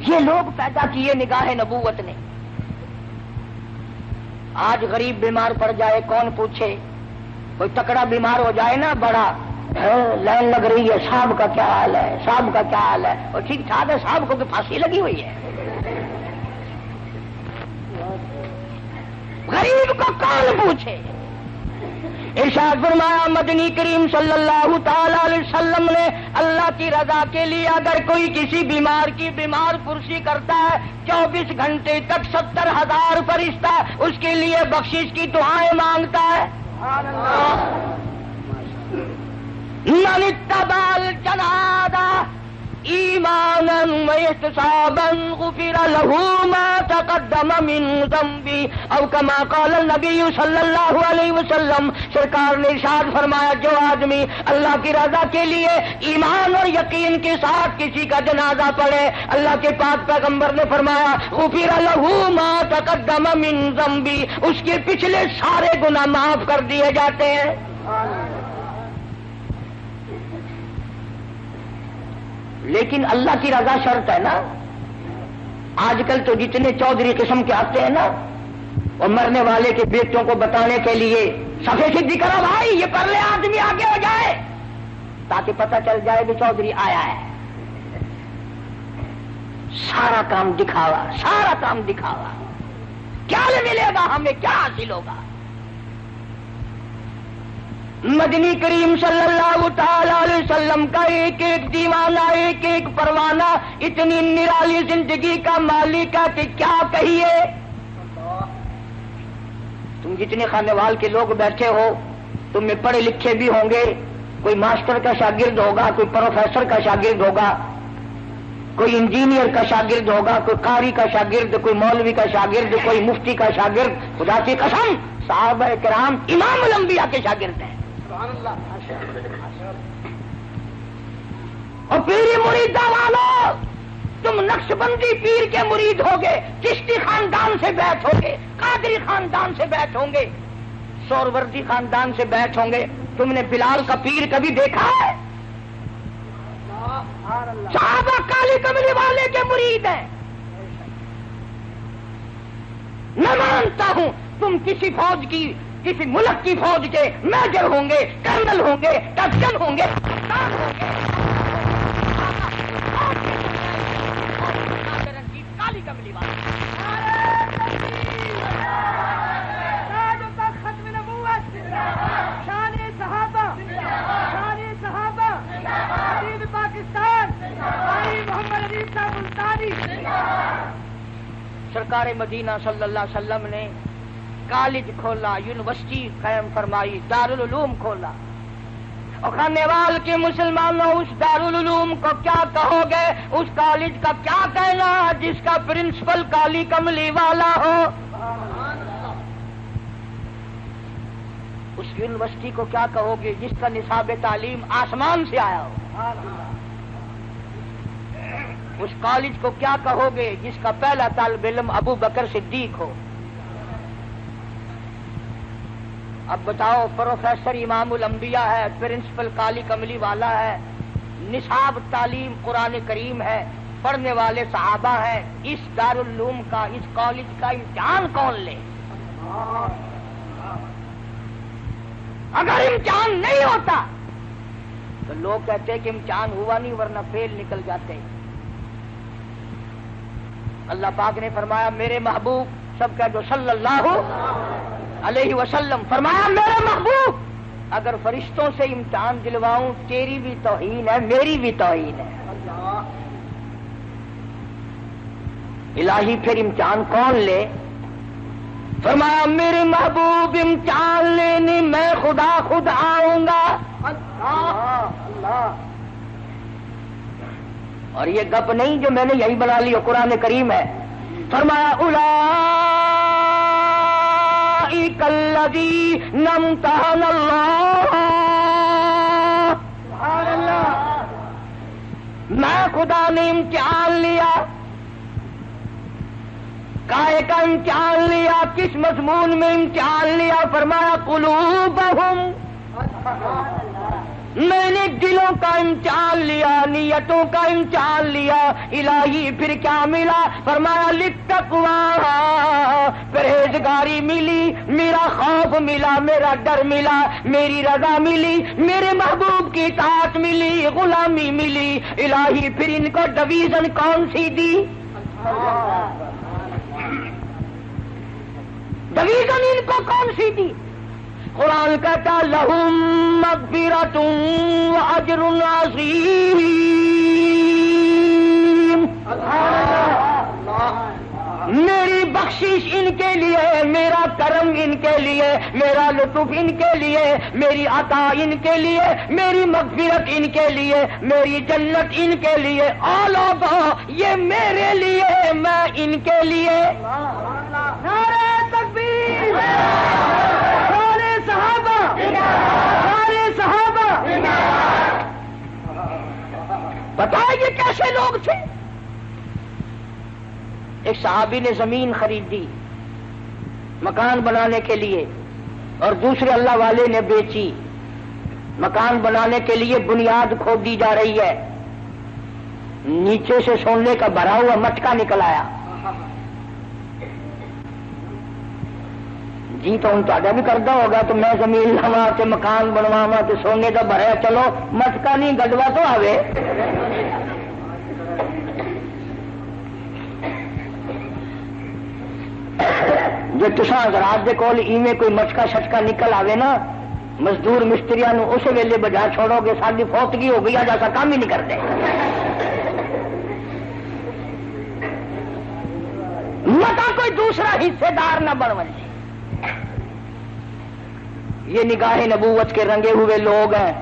یہ لوگ پیدا کیے نگاہ نبوت نے۔ آج غریب بیمار پڑ جائے کون پوچھے، کوئی تکڑا بیمار ہو جائے نا بڑا لائن لگ رہی ہے، صاحب کا کیا حال ہے، صاحب کا کیا حال ہے، اور ٹھیک ٹھاک ہے، صاحب کو پھانسی لگی ہوئی ہے۔ غریب کو کون پوچھے؟ ارشاد فرمایا مدنی کریم صلی اللہ تعالی علیہ وسلم نے اللہ کی رضا کے لیے اگر کوئی کسی بیمار کی بیمار پرسی کرتا ہے 24 گھنٹے تک 70,000 فرشتہ اس کے لیے بخشش کی دعائیں مانگتا ہے۔ من اتبع الجنازہ ایمانا واحتسابا غفر له ما تقدم من ذنبی او کما قال النبی صلی اللہ علیہ وسلم۔ سرکار نے ارشاد فرمایا جو آدمی اللہ کی رضا کے لیے ایمان اور یقین کے ساتھ کسی کا جنازہ پڑھے، اللہ کے پاک پیغمبر نے فرمایا غفر له ما تقدم من ذنبی، اس کے پچھلے سارے گناہ معاف کر دیے جاتے ہیں۔ لیکن اللہ کی رضا شرط ہے نا۔ آج کل تو جتنے چودھری قسم کے آتے ہیں نا، اور مرنے والے کے بیٹوں کو بتانے کے لیے صفے سیدھی کرو بھائی یہ پرلے آدمی آگے ہو جائے تاکہ پتہ چل جائے کہ چودھری آیا ہے۔ سارا کام دکھاوا، سارا کام دکھاوا، کیا ملے گا ہمیں، کیا حاصل ہوگا؟ مدنی کریم صلی اللہ تعالی علیہ وسلم کا ایک ایک دیوانہ، ایک ایک پروانہ، اتنی نرالی زندگی کا مالک ہے کہ کیا کہیے۔ تم جتنے خانے وال کے لوگ بیٹھے ہو، تم میں پڑھے لکھے بھی ہوں گے، کوئی ماسٹر کا شاگرد ہوگا، کوئی پروفیسر کا شاگرد ہوگا، کوئی انجینئر کا شاگرد ہوگا، کوئی قاری کا شاگرد، کوئی مولوی کا شاگرد، کوئی مفتی کا شاگرد۔ خدا کی قسم صحابہ کرام امام الانبیاء کے شاگرد ہیں۔ اور پیری مریدہ والو، تم نقش بندی پیر کے مرید ہوگے، چشتی خاندان سے بیعت ہوگے، قادری خاندان سے بیعت ہوں گے، سوروردی خاندان سے بیعت ہوں گے۔ تم نے بلال کا پیر کبھی دیکھا ہے؟ صحابہ کالی کملی والے کے مرید ہیں۔ میں مانتا ہوں تم کسی فوج کی، کسی ملک کی فوج کے میجر ہوں گے، کرنل ہوں گے، کیپٹن ہوں گے، کپتان ہوں گے، کالی کملی والے ختم نبوت، شان صحابہ، شان صحابہ، حبیب پاکستان، بھائی محمد علی صاحب ملتانی۔ سرکار مدینہ صلی اللہ علیہ وسلم نے کالج کھولا، یونیورسٹی قائم فرمائی، دارالعلوم کھولا۔ اور خانے وال کے مسلمانوں، اس دارالعلوم کو کیا کہو گے؟ اس کالج کا کیا کہنا جس کا پرنسپل کالی کملی والا ہو؟ اس یونیورسٹی کو کیا کہو گے جس کا نصاب تعلیم آسمان سے آیا ہو؟ اس کالج کو کیا کہو گے جس کا پہلا طالب علم ابو بکر صدیق ہو؟ اب بتاؤ، پروفیسر امام الانبیاء ہے، پرنسپل کالی کملی والا ہے، نصاب تعلیم قرآن کریم ہے، پڑھنے والے صحابہ ہیں، اس دارالعلوم کا، اس کالج کا امتحان کون لے؟ اگر امتحان نہیں ہوتا تو لوگ کہتے ہیں کہ امتحان ہوا نہیں ورنہ فیل نکل جاتے۔ اللہ پاک نے فرمایا میرے محبوب، سب کہہ دو صلی اللہ علیہ وسلم، فرمایا میرے محبوب اگر فرشتوں سے امتحان دلواؤں تیری بھی توہین ہے، میری بھی توہین ہے۔ الہی پھر امتحان کون لے؟ فرمایا میرے محبوب امتحان لینے میں خدا خود آؤں گا۔ اور یہ گپ نہیں جو میں نے یہی بنا لی، قرآن کریم ہے۔ فرمایا اولئک الذین امتحن اللہ، میں خدا نے امتحان لیا۔ کائے کا امتحان لیا؟ کس مضمون میں امتحان لیا؟ فرمایا قلوبہم، میں نے دلوں کا امتحان لیا، نیتوں کا امتحان لیا۔ الہی پھر کیا ملا؟ فرمایا للتقویٰ، پرہیزگاری ملی، میرا خوف ملا، میرا ڈر ملا، میری رضا ملی، میرے محبوب کی اطاعت ملی، غلامی ملی۔ الہی پھر ان کو ڈویژن کون سی دی؟ ڈویژن ان کو کون سی دی؟ قرآن کہتا لہم مغفرۃ واجر عظیم، میری بخشش ان کے لیے، میرا کرم ان کے لیے، میرا لطف ان کے لیے، میری عطا ان کے لیے، میری مغفرت ان کے لیے، میری جنت ان کے لیے، آل اوور یہ میرے لیے، میں ان کے لیے۔ نعرہ تکبیر، سارے صحابہ، سارے صحابہ۔ بتائیں یہ کیسے لوگ تھے؟ ایک صحابی نے زمین خریدی مکان بنانے کے لیے، اور دوسرے اللہ والے نے بیچی۔ مکان بنانے کے لیے بنیاد کھودی جا رہی ہے، نیچے سے سونے کا بھرا ہوا مٹکا نکل آیا۔ جی تو ہوں تا بھی کرتا ہوگا تو میں زمین لوا تے مکان بنواوا تے سونے کا بھرا، چلو مٹکا نہیں گڈوا تو آوے۔ جو تساں حضرات دے کول ایویں کوئی مٹکا شٹکا نکل آوے نا مزدور مستریاں نو اس ویلے بجا چھوڑو گے ساری فوتگی ہو گئی جیسا کام ہی نہیں کرتے. متا کوئی دوسرا حصے دار نہ بن جائے. یہ نگاہ نبوت کے رنگے ہوئے لوگ ہیں.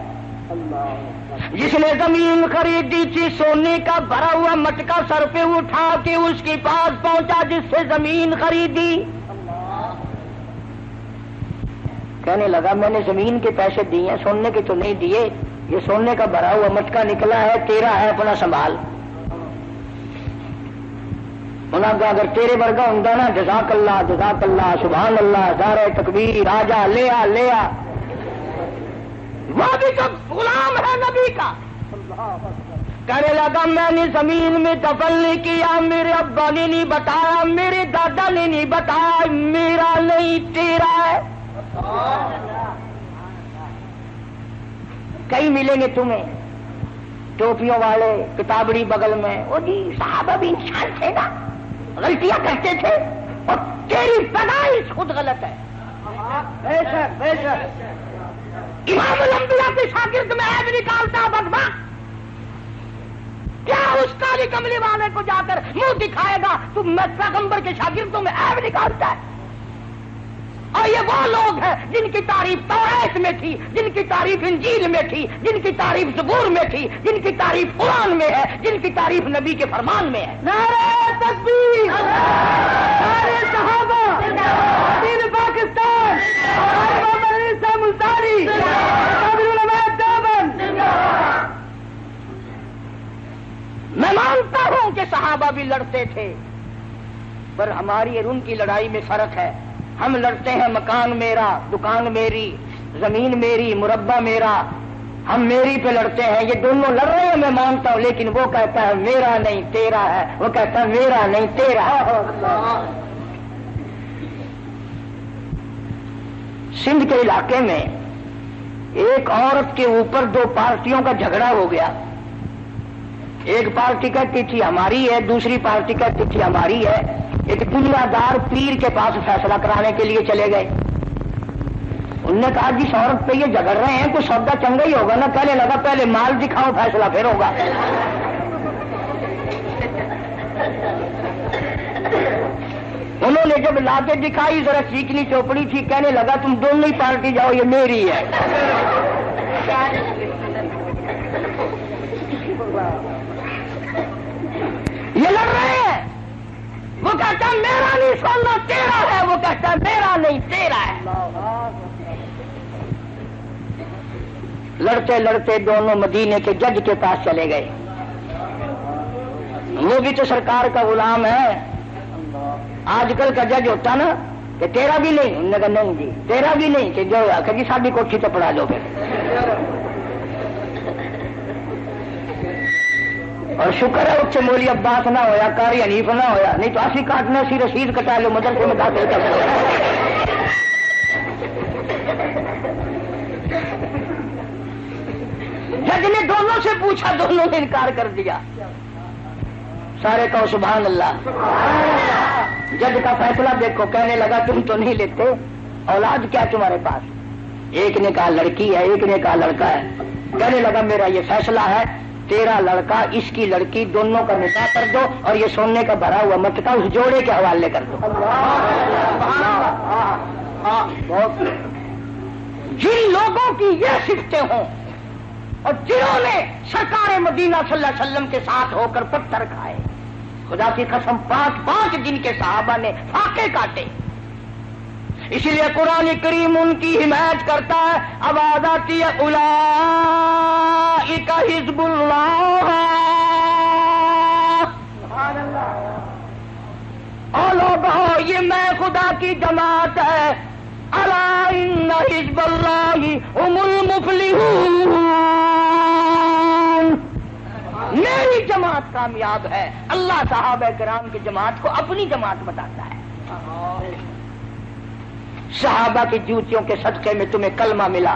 جس نے زمین خریدی تھی سونے کا بھرا ہوا مٹکا سر پہ اٹھا کے اس کے پاس پہنچا جس سے زمین خریدی. کہنے لگا میں نے زمین کے پیسے دیے ہیں سونے کے تو نہیں دیے. یہ سونے کا بھرا ہوا مٹکا نکلا ہے تیرا ہے اپنا سنبھال. انہوں نے اگر تیرے ورگا ہوں نا جزاک اللہ سبحان اللہ نعرہ تکبیر آجا لیا لیا. وہ بھی تو غلام ہے نبی کا. کہنے لگا میں نے زمین میں دفن نہیں کیا, میرے ابا نے نہیں بتایا, میرے دادا نے نہیں بتایا, میرا نہیں تیرا ہے. کئی ملیں گے تمہیں ٹوپیوں والے کتابڑی بغل میں, وہ جی صحابہ بھی انسان تھے نا, غلطیاں کرتے تھے اور تیری پیدائش خود غلط ہے. بے شک بے شک. امام الانبیاء کے شاگرد میں عیب نکالتا بدبخت. کیا اس کالی کملی والے کو جا کر منہ دکھائے گا تم میں پیغمبر کے شاگردوں میں عیب نکالتا ہے. اور یہ وہ لوگ ہیں جن کی تعریف توریت میں تھی, جن کی تعریف انجیل میں تھی, جن کی تعریف زبور میں تھی, جن کی تعریف قرآن میں ہے, جن کی تعریف نبی کے فرمان میں ہے. نعرہ تکبیر, نعرہ صحابہ, دین پاکستان, محمد علی صاحب ملتانی, قابل علماء دیوبند. میں مانتا ہوں کہ صحابہ بھی لڑتے تھے, پر ہماری اور ان کی لڑائی میں فرق ہے. ہم لڑتے ہیں مکان میرا, دکان میری, زمین میری, مربع میرا, ہم میری پہ لڑتے ہیں. یہ دونوں لڑ رہے ہیں میں مانتا ہوں, لیکن وہ کہتا ہے میرا نہیں تیرا ہے, وہ کہتا ہے میرا نہیں تیرا ہے. سندھ کے علاقے میں ایک عورت کے اوپر دو پارٹیوں کا جھگڑا ہو گیا. ایک پارٹی کہتی تھی ہماری ہے, دوسری پارٹی کہتی تھی ہماری ہے. ایک دنیا دار پیر کے پاس فیصلہ کرانے کے لیے چلے گئے. انہوں نے کہا جس عورت پہ یہ جھگڑ رہے ہیں کوئی سودا چنگا ہی ہوگا نا. کہنے لگا پہلے مال دکھاؤ فیصلہ پھر ہوگا. انہوں نے جب لا کے دکھائی ذرا چیکنی چوپڑی تھی, کہنے لگا تم دونوں ہی پارٹی جاؤ یہ میری ہے. یہ لڑ رہے ہیں. وہ کہتا ہے میرا نہیں سونا تیرا ہے, وہ کہتا ہے میرا نہیں تیرا ہے. لڑتے لڑتے دونوں مدینے کے جج کے پاس چلے گئے. وہ بھی تو سرکار کا غلام ہے. آج کل کا جج ہوتا نا کہ تیرا بھی نہیں, انہوں نے کہا نہیں جی تیرا بھی نہیں, کہ جو کہ جی ساری کوٹھی تو پڑھا لو گے. اور شکر ہے اس سے مولی عباس نہ ہویا, قاری حنیف نہ ہویا, نہیں تو اسی کاٹنے سی رسید کٹا لو مدرسے میں داخل کر لو. جج نے دونوں سے پوچھا, دونوں نے انکار کر دیا. سارے کہو سبحان اللہ. جج کا فیصلہ دیکھو. کہنے لگا تم تو نہیں لیتے, اولاد کیا تمہارے پاس؟ ایک نے کہا لڑکی ہے, ایک نے کہا لڑکا ہے. کہنے لگا میرا یہ فیصلہ ہے, تیرا لڑکا اس کی لڑکی دونوں کا نکاح کر دو اور یہ سونے کا بھرا ہوا مٹکا اس جوڑے کے حوالے کر دو. جن لوگوں کی یہ صفتیں ہوں اور جنہوں نے سرکار مدینہ صلی اللہ علیہ وسلم کے ساتھ ہو کر پتھر کھائے, خدا کی قسم 5 دن کے صحابہ نے فاقے کاٹے. اسی لیے قرآن کریم ان کی حمایت کرتا ہے. آواز آتی ہے اولئک حزب اللہ, او لوگو یہ میں خدا کی جماعت ہے. الا ان حزب اللہ هم المفلحون, میری جماعت کامیاب ہے. اللہ صحابہ کرام کی جماعت کو اپنی جماعت بتاتا ہے. صحابہ کی جوتیوں کے صدقے میں تمہیں کلمہ ملا,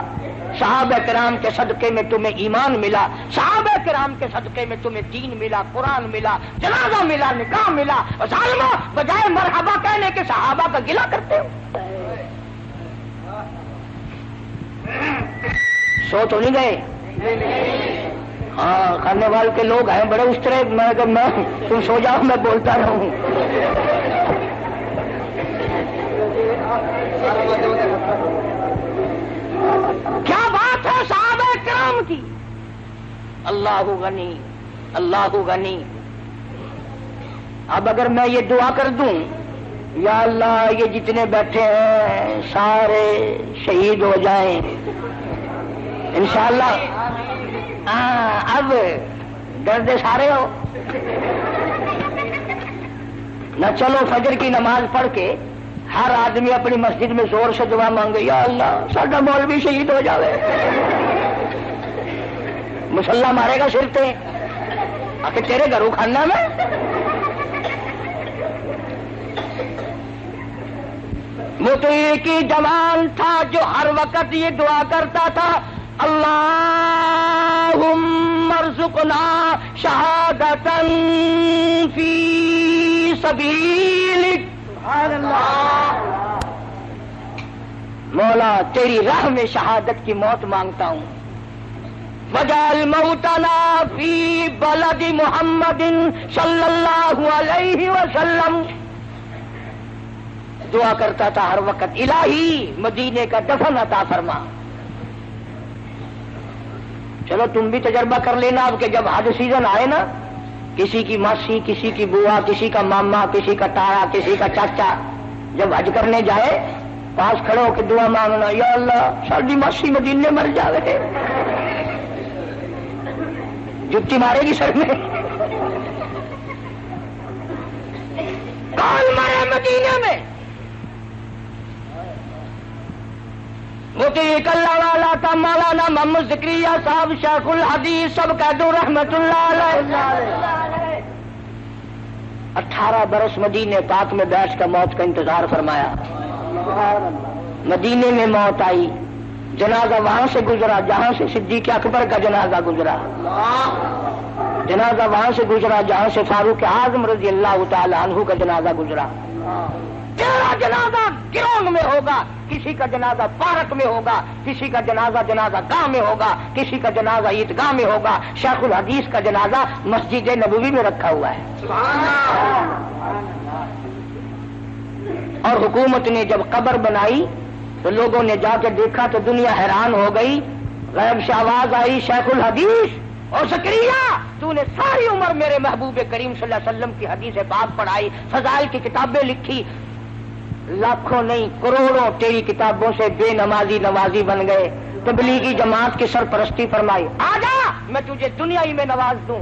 صحابہ کرام کے صدقے میں تمہیں ایمان ملا, صحابہ کرام کے صدقے میں تمہیں دین ملا, قرآن ملا, جنازہ ملا, نکاح ملا. اور ظالموں بجائے مرحبا کہنے کے صحابہ کا گلہ کرتے ہو. سو تو نہیں گئے؟ ہاں کرنے والے کے لوگ ہیں بڑے اس طرح، میں تم سو جاؤ میں بولتا رہوں. کیا بات ہے صحابہ کرام کی. اللہ غنی اللہ غنی. اب اگر میں یہ دعا کر دوں یا اللہ یہ جتنے بیٹھے ہیں سارے شہید ہو جائیں انشاءاللہ. اب ڈردے سارے ہو نہ. چلو فجر کی نماز پڑھ کے ہر آدمی اپنی مسجد میں زور سے دعا مانگے یا اللہ ساڈا مولوی شہید ہو جاوے. مسلح مارے گا سر تے آخر تیرے گھروں کھانا میں. مطیع کی جوان تھا جو ہر وقت یہ دعا کرتا تھا اللہم ارزقنا شہادتا فی سبیلک. سبحان اللہ. مولا تیری راہ میں شہادت کی موت مانگتا ہوں. وجعل موتنا فی بلد محمد صلی اللہ علیہ وسلم. دعا کرتا تھا ہر وقت الہی مدینے کا دفن عطا فرما. چلو تم بھی تجربہ کر لینا اب کہ جب حج سیزن آئے نا کسی کی ماسی کسی کی بوا کسی کا ماما کسی کا تایا کسی کا چاچا جب حج کرنے جائے پاس کھڑے ہو کے دعا مانگنا یا اللہ ساری ماسی مدینے مر جاوے. جتی مارے گی سر میں. کون مرے مدینے میں؟ مطیع اللہ والا تھا مولانا محمد ذکریہ صاحب شیخ الحدیث سب کا دو رحمت اللہ علیہ. 18 برس مدینے پاک میں بیٹھ کر موت کا انتظار فرمایا. مدینے میں موت آئی. جنازہ وہاں سے گزرا جہاں سے صدیق اکبر کا جنازہ گزرا. جنازہ وہاں سے گزرا جہاں سے فاروق اعظم رضی اللہ تعالی عنہ کا جنازہ گزرا. تیرا جنازہ گرونگ میں ہوگا کسی کا جنازہ پارک میں ہوگا کسی کا جنازہ گاہ میں ہوگا کسی کا جنازہ عیدگاہ میں ہوگا. شیخ الحدیث کا جنازہ مسجد نبوی میں رکھا ہوا ہے. اور حکومت نے جب قبر بنائی تو لوگوں نے جا کے دیکھا تو دنیا حیران ہو گئی. غیب سے آواز آئی شیخ الحدیث اور زکریا تو نے ساری عمر میرے محبوب کریم صلی اللہ علیہ وسلم کی حدیث پاک پڑھائی فضائل کی کتابیں لکھی. لاکھوں نہیں کروڑوں تیری کتابوں سے بے نمازی بن گئے. تبلیغی جماعت کی سرپرستی فرمائی. آجا میں تجھے دنیا ہی میں نواز دوں.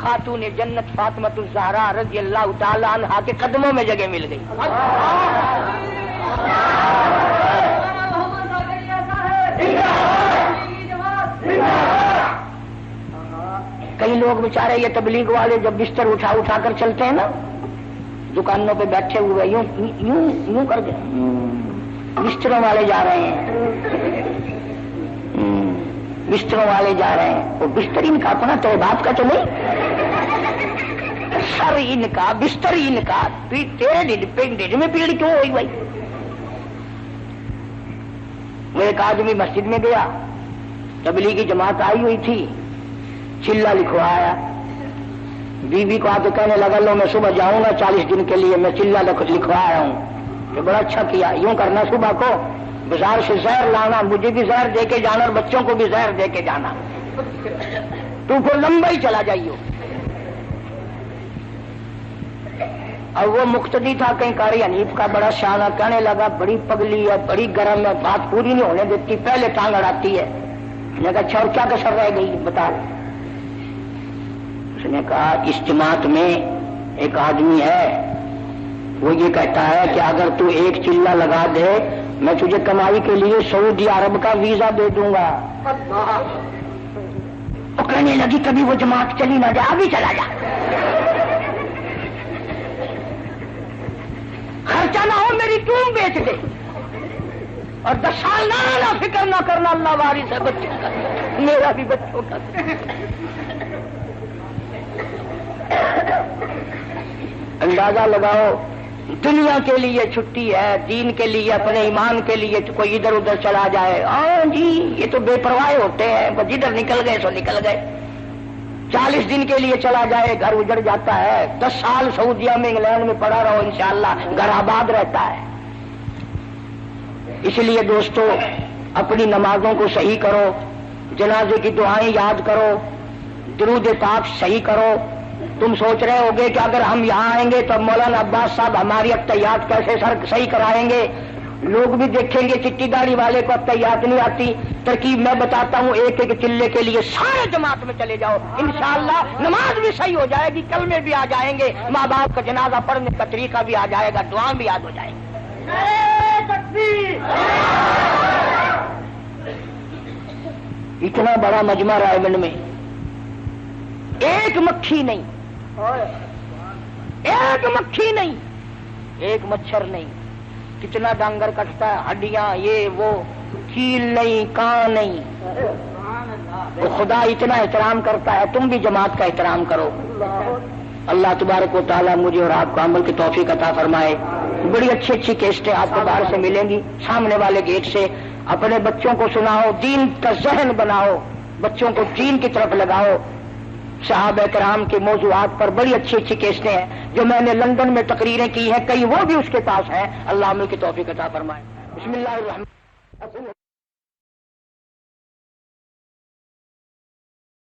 خاتون جنت فاطمۃ الزہرا رضی اللہ تعالی عنہا کے قدموں میں جگہ مل گئی. کئی لوگ بیچارے یہ تبلیغ والے جب بستر اٹھا کر چلتے ہیں نا دکانوں پہ بیٹھے ہوئے یوں کر کے بستروں والے جا رہے ہیں بستروں والے جا رہے ہیں. وہ بستر ان کا اپنا تو بات کا تو نہیں سر ان کا بستر ان کا تیرے میں پیڑ کیوں ہوئی بھائی. وہ ایک آدمی مسجد میں گیا تبلیغی جماعت آئی ہوئی تھی چلا لکھوایا. بیوی کو آ کے کہنے لگا لو میں صبح جاؤں گا 40 دن کے لیے میں چلا لکھوا آیا ہوں. کہ بڑا اچھا کیا. یوں کرنا صبح کو بازار سے زہر لانا مجھے بھی زہر دے کے جانا اور بچوں کو بھی زہر دے کے جانا. تو پھر لمبا ہی چلا جائیے. اور وہ مقتدی تھا کہیں قاری حنیف کا بڑا شانہ کہنے لگا بڑی پگلی ہے بڑی گرم ہے بات پوری نہیں ہونے دیتی پہلے ٹانگ اڑاتی ہے. میں کہا اچھا اور کیا کسر رہ گئی بتا. اس نے کہا اس جماعت میں ایک آدمی ہے وہ یہ کہتا ہے کہ اگر تو ایک چلا لگا دے میں تجھے کمائی کے لیے سعودی عرب کا ویزا دے دوں گا. وہ کہنے لگی کبھی وہ جماعت چلی نہ جا ابھی چلا جا خرچہ نہ ہو میری ٹون بیچ دے اور 10 سال نہ فکر نہ کرنا اللہ وارث ہے بچوں کا میرا بھی بچوں کا. اندازہ لگاؤ دنیا کے لیے چھٹی ہے، دین کے لیے، اپنے ایمان کے لیے تو کوئی ادھر ادھر چلا جائے، ہاں جی یہ تو بے پرواہ ہوتے ہیں، بس جدھر نکل گئے سو نکل گئے۔ 40 دن کے لیے چلا جائے گھر اجڑ جاتا ہے، 10 سال سعودیہ میں انگلینڈ میں پڑا رہو انشاءاللہ گھر آباد رہتا ہے۔ اس لیے دوستو اپنی نمازوں کو صحیح کرو، جنازے کی دعائیں یاد کرو، درود پاک صحیح کرو۔ تم سوچ رہے ہوگے کہ اگر ہم یہاں آئیں گے تو مولانا عباس صاحب ہماری اتحیات کیسے صحیح کرائیں گے؟ لوگ بھی دیکھیں گے چٹی داڑھی والے کو اتحیات نہیں آتی۔ ترکیب میں بتاتا ہوں، ایک ایک چلے کے لیے سارے جماعت میں چلے جاؤ، انشاءاللہ نماز بھی صحیح ہو جائے گی، کلمے بھی آ جائیں گے، ماں باپ کا جنازہ پڑھنے کا طریقہ بھی آ جائے گا، دعا بھی یاد ہو جائے گی۔ اتنا بڑا مجمع رائے گنج میں ایک مکھی نہیں، ایک مکھی نہیں، ایک مچھر نہیں، کتنا ڈانگر کٹتا ہے، ہڈیاں یہ وہ، کیل نہیں، کان نہیں، تو خدا اتنا احترام کرتا ہے، تم بھی جماعت کا احترام کرو۔ اللہ تبارک و تعالیٰ مجھے اور آپ کو عمل کی توفیق عطا فرمائے۔ بڑی اچھی اچھی کیسٹیں آپ کو باہر سے ملیں گی، سامنے والے گیٹ سے اپنے بچوں کو سناؤ، دین کا ذہن بناؤ، بچوں کو دین کی طرف لگاؤ۔ صحابہ کرام کے موضوعات پر بڑی اچھی اچھی کیسٹیں ہیں جو میں نے لندن میں تقریریں کی ہیں، کئی وہ بھی اس کے پاس ہیں۔ اللہ عمل کی توفیق عطا فرمائے۔ بسم اللہ الرحمن